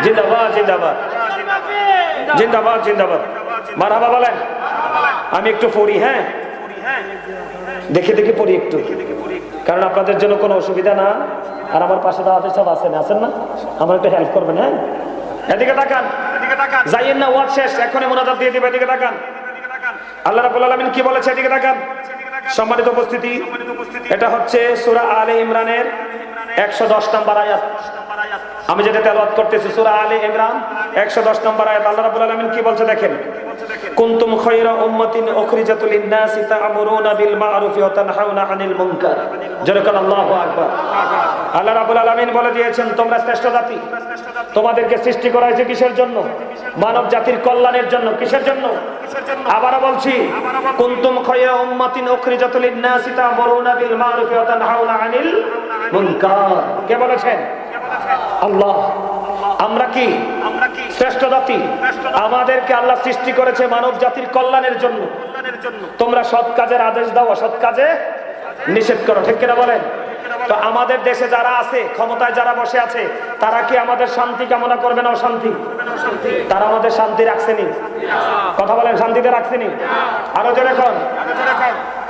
[SPEAKER 1] জিন্দাবাদ জিন্দাবাদ জিন্দাবাদ জিন্দাবাদ, মারহাবা বলেন। আমি একটু পড়ি, হ্যাঁ দেখে পড়ি একটু, কারণ আপনাদের জন্য কোনো অসুবিধা না। আর আমার পাশে দাঁড়াতে সব আছেন না? আমার একটু হেল্প করবেন। হ্যাঁ এদিকে তাকান, যাইয়েন না, ওয়াজ শেষ, এখনই মুনাজাত দিয়ে দিবে। এদিকে তাকান, আল্লাহ রাব্বুল আলামিন কি বলেছে? এদিকে তাকান। সম্মানিত উপস্থিতি, এটা হচ্ছে সূরা আলে ইমরানের 110 নম্বর আয়াত। আমি যেটা তেলাওয়াত করতেছি সূরা আলে ইমরান 110 নম্বর আয়াত। আল্লাহ রাব্বুল আলামিন কি বলছে দেখেন, কুনতুম খায়রা উম্মাতিন উখরিজাত লিন-নাসি তা'মুরুনা বিল মা'রুফি ওয়া তানহাউনা আনিল মুনকার। যেরকম আল্লাহু আকবার। আল্লাহ রাব্বুল আলামিন বলে দিয়েছেন, তোমরা শ্রেষ্ঠ জাতি। তোমাদেরকে সৃষ্টি করা হয়েছে কিসের জন্য? মানব জাতির কল্যাণের জন্য। কিসের জন্য? আবারো বলছি, কুনতুম খায়রা উম্মাতিন উখরিজাত লিন-নাসি তা'মুরুনা বিল মা'রুফি ওয়া তানহাউনা আনিল মুনকার। কে বলেছেন? আল্লাহ। আমরা কি শ্রেষ্ঠ জাতি? আমাদেরকে আল্লাহ সৃষ্টি করেছে মানব জাতির কল্যাণের জন্য। তোমরা সৎ কাজের আদেশ দাও, অসৎ কাজে নিষেধ করো, ঠিক কিনা বলেন? তো আমাদের দেশে যারা আছে, ক্ষমতায় যারা বসে আছে, তারা কি আমাদের শান্তি কামনা করবে না অশান্তি? তারা আমাদের শান্তি রাখছেনি? কথা বলেন, শান্তিতে রাখছেনি? আরো জোরে কোন?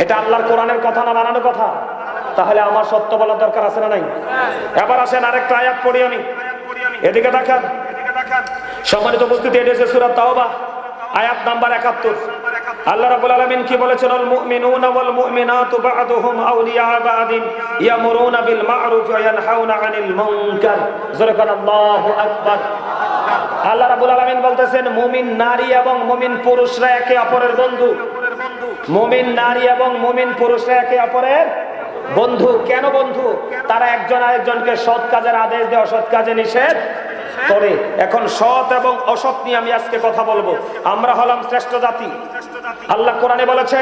[SPEAKER 1] এটা আল্লাহর কোরআনের কথা না বানানো কথা? তাহলে আমার সত্য বলার দরকার আছে না নাই? এবার আসেন আরেকটা আয়াত পড়ি আমি। এদিকে তাকান। সম্মানিত উপস্থিতি, এটা হচ্ছে সূরা তাওবা আয়াত নাম্বার 71। আল্লাহ রাব্বুল আলামিন কি বলেছেন? আল মুমিনুনা ওয়াল মুমিনাতু বা'দুহুম আউলিয়া বা'দিন ইয়ামুরুনা বিল মা'রুফি ওয়া ইয়ানহাউনা আনিল মুনকার। জোরে কোন আল্লাহু আকবার। আল্লাহ রাব্বুল আলামিন বলতেছেন, মুমিন নারী এবং মুমিন পুরুষরা একে অপরের বন্ধু। মুমিন নারী এবং মুমিন পুরুষরা একে অপরের বন্ধু। কেন বন্ধু? তারা একজন আরেকজনকে সৎ কাজের আদেশ দেয়, অসৎ কাজে নিষেধ করে। এখন সৎ এবং অসৎ নিয়ে আমি আজকে কথা বলবো। আমরা হলাম শ্রেষ্ঠ জাতি। আল্লাহ কোরআনে বলেছে,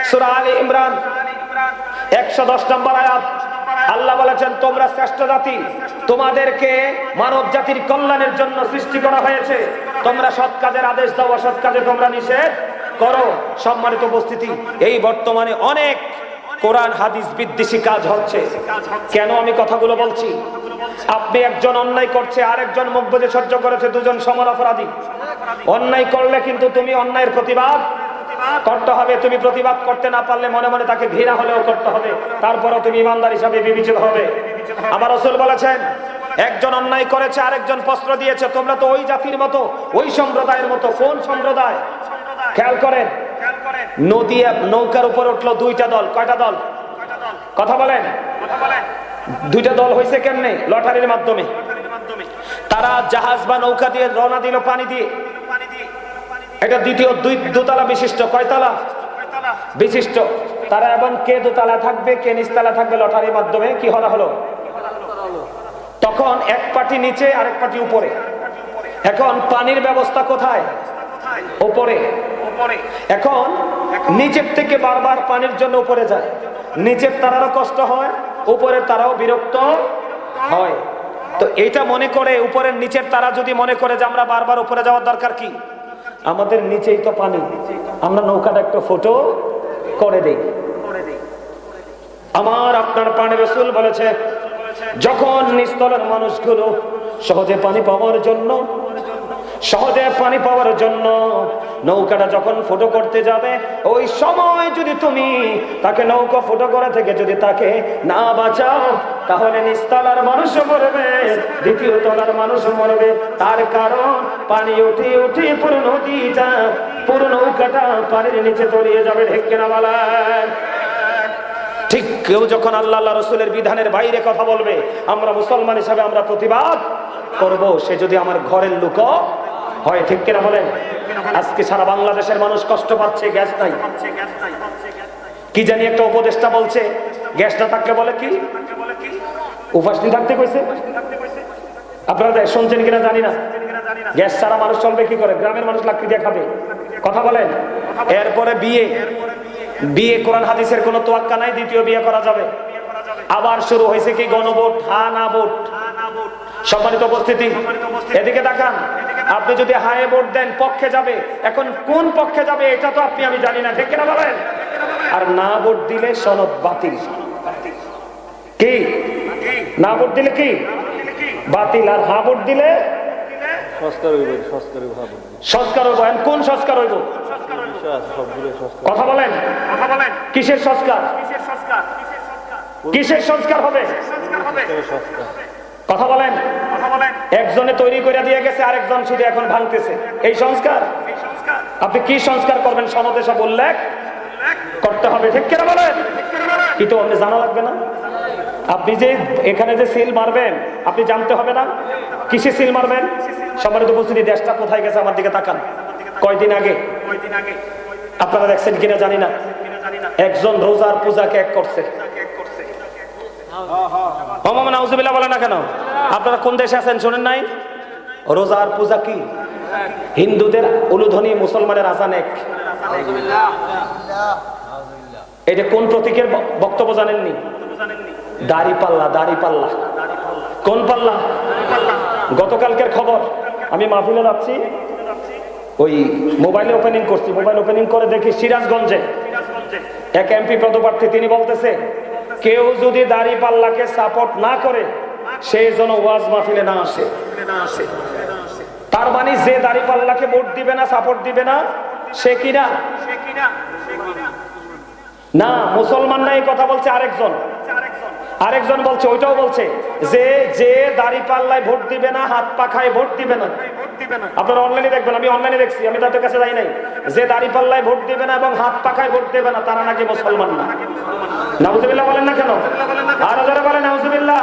[SPEAKER 1] সূরা আলে ইমরান 110 নম্বর আয়াত। আল্লাহ বলেছেন, তোমরা শ্রেষ্ঠ জাতি, তোমাদেরকে মানব জাতির কল্যাণের জন্য সৃষ্টি করা হয়েছে। তোমরা সৎ কাজের আদেশ দাও, অসৎ কাজে তোমরা নিষেধ করো। সম্মানিত উপস্থিতি, এই বর্তমানে অনেক কোরআন হাদিস বিদ্বেষী কাজ হচ্ছে। কেন আমি কথাগুলো বলছি? আপনি একজন অন্যায় করছে, আরেকজন মুখ বুজে সহ্য করেছে, দুজন সমান অপরাধী। অন্যায় করলে কিন্তু তুমি অন্যায়ের প্রতিবাদ করতে হবে। তুমি প্রতিবাদ করতে না পারলে মনে মনে তাকে ঘৃণা হলেও করতে হবে, তারপরও তুমি ইমানদার হিসাবে বিবেচিত হবে। আমার রাসূল বলেছেন, একজন অন্যায় করেছে, আরেকজন প্রশ্ন দিয়েছে, তোমরা তো ওই জাতির মতো, ওই সম্প্রদায়ের মতো। কোন সম্প্রদায়? খেয়াল করেন, নদী নৌকার উপর উঠলো দুইটা দল। কয়টা দল? কথা বলেন। দুইটা দল হয়েছে কেমনে? লটারির মাধ্যমে। তারা জাহাজ বা নৌকা দিয়ে রওনা দিল পানি দিয়ে। এটা দ্বিতীয় দোতলা বিশিষ্ট। কয়তলা বিশিষ্ট? তারা এবং কে দোতলা থাকবে, কে নিচতলা থাকবে, লটারির মাধ্যমে কি হলো হলো। তখন এক পাটি নিচে, আরেক পাটি উপরে। এখন পানির ব্যবস্থা কোথায়? উপরে। এখন নিচের থেকে বারবার পানির জন্য উপরে যায়। নিচের তারারও কষ্ট হয়, উপরের তারাও বিরক্ত হয়। তো এইটা মনে করে, উপরের নিচের তারা যদি মনে করে যে আমরা বারবার উপরে যাওয়ার দরকার কি, আমাদের নিচেই তো পানি, আমরা নৌকাটা একটু ফুটো করে দেই। আমার আপনার প্রাণের রাসূল বলেছে, যখন নিচতলার মানুষগুলো সহজে পানি পাওয়ার জন্য নৌকাটা যখন ফুটো করতে যাবে, ওই সময় যদি তুমি তাকে নৌকা ফুটো করা থেকে যদি তাকে না বাঁচাও, তাহলে নিচতলার মানুষও মরবে, দ্বিতীয় তলার মানুষও মরবে। তার কারণ পানি উঠে উঠে পুরো নদীটা, পুরো নৌকাটা পানির নিচে তলিয়ে যাবে। ঠিক কিনা বলেন? ঠিক কেউ যখন আল্লাহ রাসূলের বিধানের বাইরে কথা বলবে, আমরা মুসলমান হিসাবে আমরা প্রতিবাদ করব, সে যদি আমার ঘরের লোক হয়। ঠিক কিনা বলেন? আজকে সারা বাংলাদেশের মানুষ কষ্ট পাচ্ছে, গ্যাস নাই। কি জানি একটা উপদেষ্টা বলছে, গ্যাস না থাকলে বলে কি উপাস নিয়ে থাকতে কইছে। আপনারা শুনছেন কিনা জানি না। গ্যাস ছাড়া মানুষ চলবে কি করে? গ্রামের মানুষ লাকড়ি দিয়ে খাবে। কথা বলেন। এরপরে বিয়ে কোরআন হাদিসের কোনো তোয়াক্কা নাই, দ্বিতীয় বিয়ে করা যাবে। আবার শুরু হয়েছে কি গণভোট, হ্যাঁ না ভোট। সম্মানিত উপস্থিতি, এদিকে তাকান। আপনি যদি হায়ে ভোট দেন পক্ষে যাবে, এখন কোন পক্ষে যাবে এটা তো আমি জানি না। ঠিক কিনা বলেন? আর না ভোট দিলে সনদ বাতিল। কি না ভোট দিলে কি বাতিল, আর হা ভোট দিলে সংস্কার হইব। কোন সংস্কার হইব? কথা বলেন। কিসের সংস্কার? কিসের সংস্কার হবে? কথা বলেন। একজনে তৈরি করে দিয়ে গেছে, আরেকজন শুধু এখন ভাঙতেছে। এই সংস্কার? আপনি কি সংস্কার করবেন? সনদে সব উল্লেখ করতে হবে। ঠিক কিনা বলেন? কিন্তু আপনি জানা লাগবে না। আপনি যে এখানে যে সিল মারবেন, আপনি জানতে হবে না কিসে সিল মারবেন। সম্মানিত উপস্থিতি, দেশটা কোথায় গেছে আমার দিকে তাকান। কয়দিন আগে আপনারা দেখছেন কিনা জানি না, একজন রোজার পূজাকে এক করছে। নাউজুবিল্লাহ বলে না কেন? আপনারা কোন দেশে আছেন শোনেন নাই? রোজার পূজা কি? হিন্দুদের উলুধ্বনি, মুসলমানের আযান এক। এটা কোন প্রতীকের বক্তব্য জানেননি? দাড়ি পাল্লা। দাড়ি পাল্লা কোন পাল্লা? গতকালকের খবর, আমি মাহফিলে যাচ্ছি, ওই মোবাইলে ওপেনিং করছি। মোবাইল ওপেনিং করে দেখি সিরাজগঞ্জে এক এমপি পদপ্রার্থী, তিনি বলতেছে কেউ যদি দাড়ি পাল্লাকে সাপোর্ট না করে সেই জন্য ওয়াজ মাহফিলে না আসে। তার মানে যে দাড়ি পাল্লাকে ভোট দিবে না, সাপোর্ট দিবে না, সে কিনা না মুসলমান না। এই কথা বলছে আরেকজন বলছে, ওইটাও বলছে যে যে দাড়ি পাল্লায় ভোট দিবে না, হাত পাখায় ভোট দিবে না। আপনারা অনলাইনে দেখবেন, আমি অনলাইনে দেখছি, আমি তাদের কাছে যাই নাই। যে দাড়ি পাল্লায় ভোট দিবে না এবং হাত পাখায় ভোট দেবে না, তারা নাকি মুসলমান না। নাউজুবিল্লাহ বলেন না কেন? আর যারা বলেন নাউজুবিল্লাহ,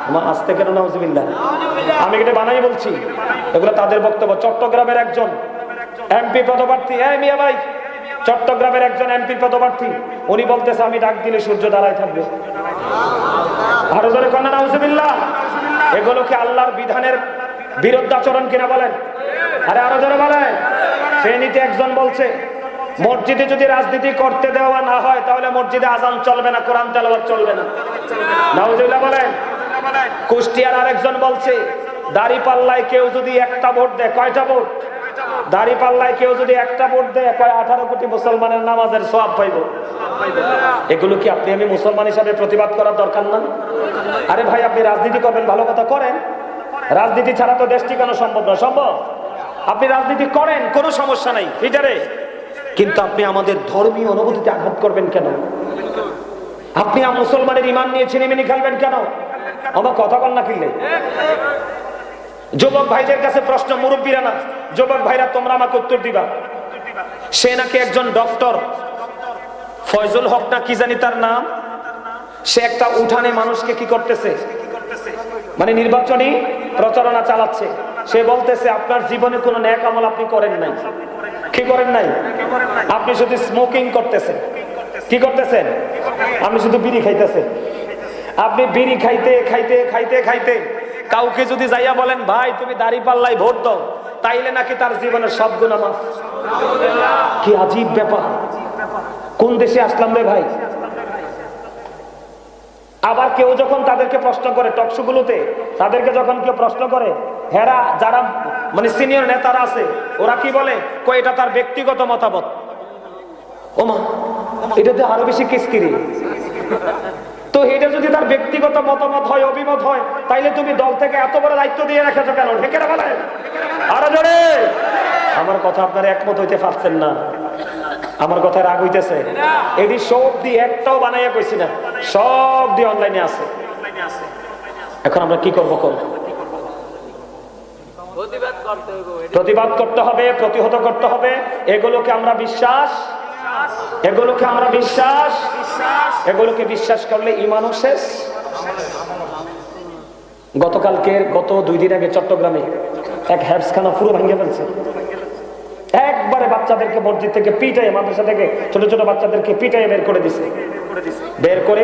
[SPEAKER 1] আমার আসতে কেন নাউজুবিল্লাহ? আমি এটা বানাই বলছি, এগুলো তাদের বক্তব্য। চট্টগ্রামের একজন এমপি পদপ্রার্থী, মিয়া ভাই, চট্টগ্রামের একজন এমপি পদপ্রার্থী, উনি বলতেছে আমি ডাক দিলে সূর্য দাঁড়ায় থাকবে। আরো জোরে কন্যা নাউজুবিল্লাহ। এগুলো কি আল্লাহর বিধানের বিরুদ্ধাচরণ কিনা বলেন? আরো জোরে বলেন। শ্রেণীতে একজন বলছে মসজিদে যদি রাজনীতি করতে দেওয়া না হয় তাহলে মসজিদে আজান চলবে না, কোরআন তেলাওয়াত চলবে না। নাউজুবিল্লাহ বলেন। কুষ্টিয়ার আরেকজন বলছে দাড়ি পাল্লায় কেউ যদি একটা ভোট দেয়, কয়টা ভোট? দাড়ি পাল্লায় কেউ যদি একটা ভোট দেয় কয় 18 কোটি মুসলমানের নামাজের সওয়াব পাইব। এগুলো কি আপনি আমি মুসলমান হিসাবে প্রতিবাদ করার দরকার না? আরে ভাই, আপনি রাজনীতি করবেন, ভালো কথা করেন, রাজনীতি ছাড়া তো দেশ টিকানো সম্ভব না। সম্ভব? আপনি রাজনীতি করেন, কোনো সমস্যা নাই এটারে, কিন্তু আপনি আমাদের ধর্মীয় অনুভূতিতে আঘাত করবেন কেন? আপনি মুসলমানের ইমান নিয়ে ছিনিমিনি খেলবেন কেন? আমার কথা বল না কিনলে। যুবক ভাইদের কাছে প্রশ্ন, মুরব্বীরা না, যুবক ভাইরা তোমরা আমাকে উত্তর দিবা। সে নাকি একজন ডক্টর, ফয়জুল হক না কি জানি তার নাম। সে একটা উঠানে মানুষকে কি করতেছে, মানে নির্বাচনী প্রচারণা চালাচ্ছে। সে বলতেছে আপনার জীবনে কোনো নেক আমল আপনি করেন নাই। কি করেন নাই? আপনি শুধু স্মোকিং করতেছেন। কি করতেছেন? আপনি শুধু বিড়ি খাইতেছেন। আপনি বিড়ি খাইতে খাইতে খাইতে খাইতে কাউকে যদি যাইয়া বলেন ভাই তুমি দাঁড়িপাল্লায় ভোট দাও, তাইলে নাকি তার জীবনের সব গুনাহ মাফ। কি আজীব ব্যাপার! কোন দেশে আসলাম রে ভাই? আবার কেউ যখন তাদেরকে প্রশ্ন করে টকশোগুলোতে, তাদেরকে যখন কেউ প্রশ্ন করে, হেরা যারা মানে সিনিয়র নেতারা আছে, ওরা কি বলে? কই এটা তার ব্যক্তিগত মতামত। ওমা, এটাতে আরো বেশি কিসকিরি। তো এটা যদি তার ব্যক্তিগত মতামত হয়, অভিমত হয়, তাইলে তুমি দল থেকে এত বড় দায়িত্ব দিয়ে রেখেছো কেন? ঠিক না বলেন? আরো জোরে। আমার কথা আপনারা একমত হইতে পারছেন না? আমার কথা রাগ হইতেছে? এটি সব দিয়ে একটাও বানাইয়া কইছি না, সব দিয়ে অনলাইনে আছে। এখন আমরা কি করবো? প্রতিবাদ করতে হবে, প্রতিহত করতে হবে। এগুলোকে আমরা বিশ্বাস, এগুলোকে আমরা বিশ্বাস, এগুলোকে বিশ্বাস করলে ইমানও শেষ। গত 2 দিন আগে চট্টগ্রামে এক হ্যাবসখানা পুরো ভেঙে ফেলছে। একবারে বাচ্চাদেরকে মসজিদ থেকে পিটাইয়ে, মাদ্রাসা থেকে ছোট ছোট বাচ্চাদেরকে পিটাইয়ে বের করে দিছে। বের করে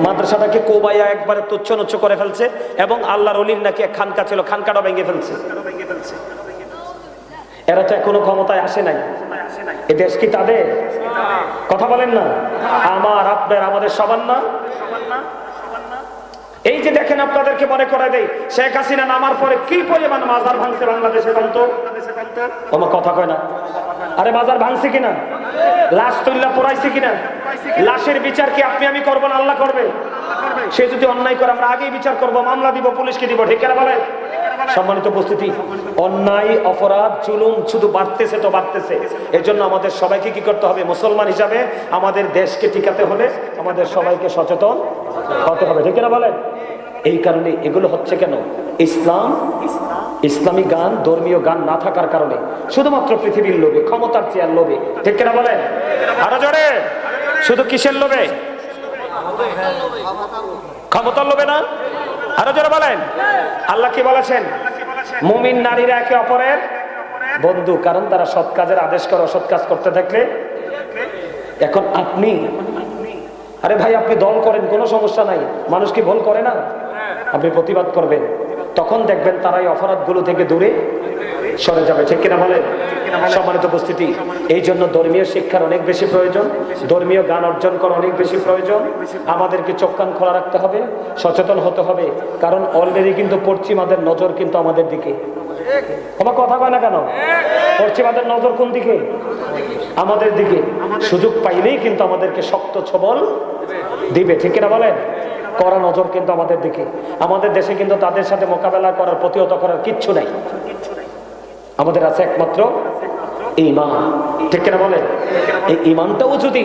[SPEAKER 1] মাদ্রাসাটাকে কোবাইয়া একবারে তুচ্ছ নুচ্ছ করে ফেলছে। এবং আল্লাহর ওলির নাকি এক খানকা ছিল, খানকাটা ভেঙে ফেলছে। এরা তো এখনো ক্ষমতায় আসে নাই। এ দেশ কি তাদের? কথা বলেন না? আমার, আপনার, আমাদের সবার না? এই যে দেখেন, আপনাদেরকে মনে করে দেই, শেখ হাসিনা নামার পরে কি পরিমাণ মাজার ভাঙছে বাংলাদেশে। আমার কথা কয় না? আরে মাজার ভাঙছে কিনা? লাশ তুল্লা পোড়াইছে কিনা? লাশের বিচার কি আপনি আমি করবো না আল্লাহ করবে? সে যদি অন্যায় করে আমরা আগেই বিচার করব, মামলা দিব, পুলিশকে দিব। ঠিক না বলেন? সম্মানিত উপস্থিতি, অন্যায়, অপরাধ, জুলুম শুধু বাড়তেছে তো বাড়তেছে। এর জন্য আমাদের সবাইকে কি করতে হবে? মুসলমান হিসাবে আমাদের দেশকে টিকাতে হলে আমাদের সবাইকে সচেতন হতে হবে। ঠিক না বলেন? এই কারণে এগুলো হচ্ছে কেন? ইসলাম, ইসলামী গান, ধর্মীয় গান না থাকার কারণে, শুধুমাত্র পৃথিবীর লোভে, ক্ষমতার চেয়ার লোভে। ঠিক না বলেন? আরো জোরে। শুধু কিসের লোভে? ক্ষমতার লোভে না? আরো জোরে বলেন। আল্লাহ কি বলেছেন? মুমিন নারীরা একে অপরের বন্ধু, কারণ তারা সৎ কাজের আদেশ করে, অসৎ কাজ করতে থাকলে। এখন আপনি, আরে ভাই আপনি দল করেন, কোনো সমস্যা নাই, মানুষ কি ভুল করে না? আপনি প্রতিবাদ করবেন, তখন দেখবেন তারা এই অপরাধগুলো থেকে দূরে সরে যাবে। ঠিক কিনা বলেন? সম্মানিত উপস্থিতি, এই জন্য ধর্মীয় শিক্ষার অনেক বেশি প্রয়োজন, ধর্মীয় গান অর্জন করা অনেক বেশি প্রয়োজন। আমাদেরকে চোখ কান খোলা রাখতে হবে, সচেতন হতে হবে, কারণ অলরেডি কিন্তু পশ্চিমাদের নজর কিন্তু আমাদের দিকে। আমার কথা কয় না কেন? পশ্চিমাদের নজর কোন দিকে? আমাদের দিকে। সুযোগ পাইলেই কিন্তু আমাদেরকে শক্ত ছবল দিবে। ঠিক কিনা বলেন? কড়া নজর কিন্তু আমাদের দিকে। আমাদের দেশে কিন্তু তাদের সাথে মোকাবেলা করার, প্রতিহত করার কিচ্ছু নাই। আমাদের আছে একমাত্র ঈমান। ঠিক কিনা বলেন? এই ঈমানটাও যদি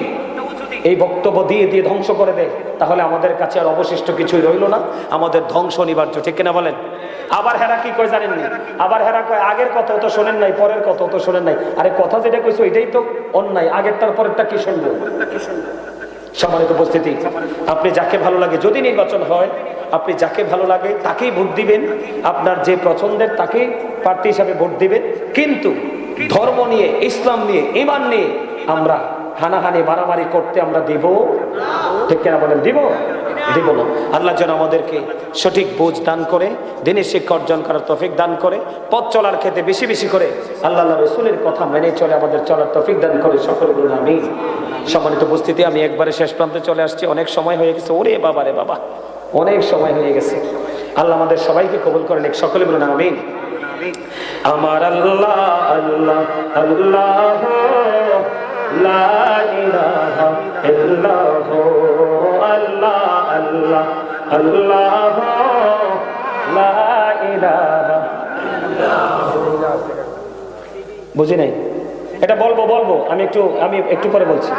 [SPEAKER 1] এই বক্তব্য দিয়ে দিয়ে ধ্বংস করে দেয়, তাহলে আমাদের কাছে আর অবশিষ্ট কিছুই রইল না, আমাদের ধ্বংস অনিবার্য। ঠিক কিনা বলেন? আবার হেরা কি কয় জানেননি? আবার হেরা কয় আগের কথা তো শোনেন নাই, পরের কথা তো শোনেন নাই। আরে কথা যেটা কইছো এটাই তো অন্যায়, আগেরটার পরেরটা কি শুনবো? সম্মানিত উপস্থিতি, আপনি যাকে ভালো লাগে, যদি নির্বাচন হয়, আপনি যাকে ভালো লাগে তাকেই ভোট দিবেন, আপনার যে পছন্দের তাকেই প্রার্থী হিসাবে ভোট দিবেন। কিন্তু ধর্ম নিয়ে, ইসলাম নিয়ে, ঈমান নিয়ে আমরা হানাহানি মারামারি করতে আমরা দিব? ঠিক কিনা বলেন? দিব না। আল্লাহ যেন আমাদেরকে সঠিক বুঝ দান করে, দিনের শিক্ষা অর্জন করার তৌফিক দান করে, পথ চলার ক্ষেত্রে বেশি বেশি করে আল্লাহ রাসূলের কথা মেনে চলে আমাদের চলার তৌফিক দান করে। সকলে বলুন আমিন। সম্মানিত উপস্থিতি, আমি একবারে শেষ প্রান্তে চলে আসছি, অনেক সময় হয়ে গেছে। ওরে বাবা রে বাবা, অনেক সময় হয়ে গেছে। আল্লাহ আমাদের সবাইকে কবুল করেন, সকলে বলুন আমিন। আমার আল্লাহ আল্লাহ আল্লাহ লা ইলাহা ইল্লাহু আল্লাহ আল্লাহ আল্লাহ লা ইলাহা। বুঝি নাই, এটা বলবো আমি একটু পরে বলছি।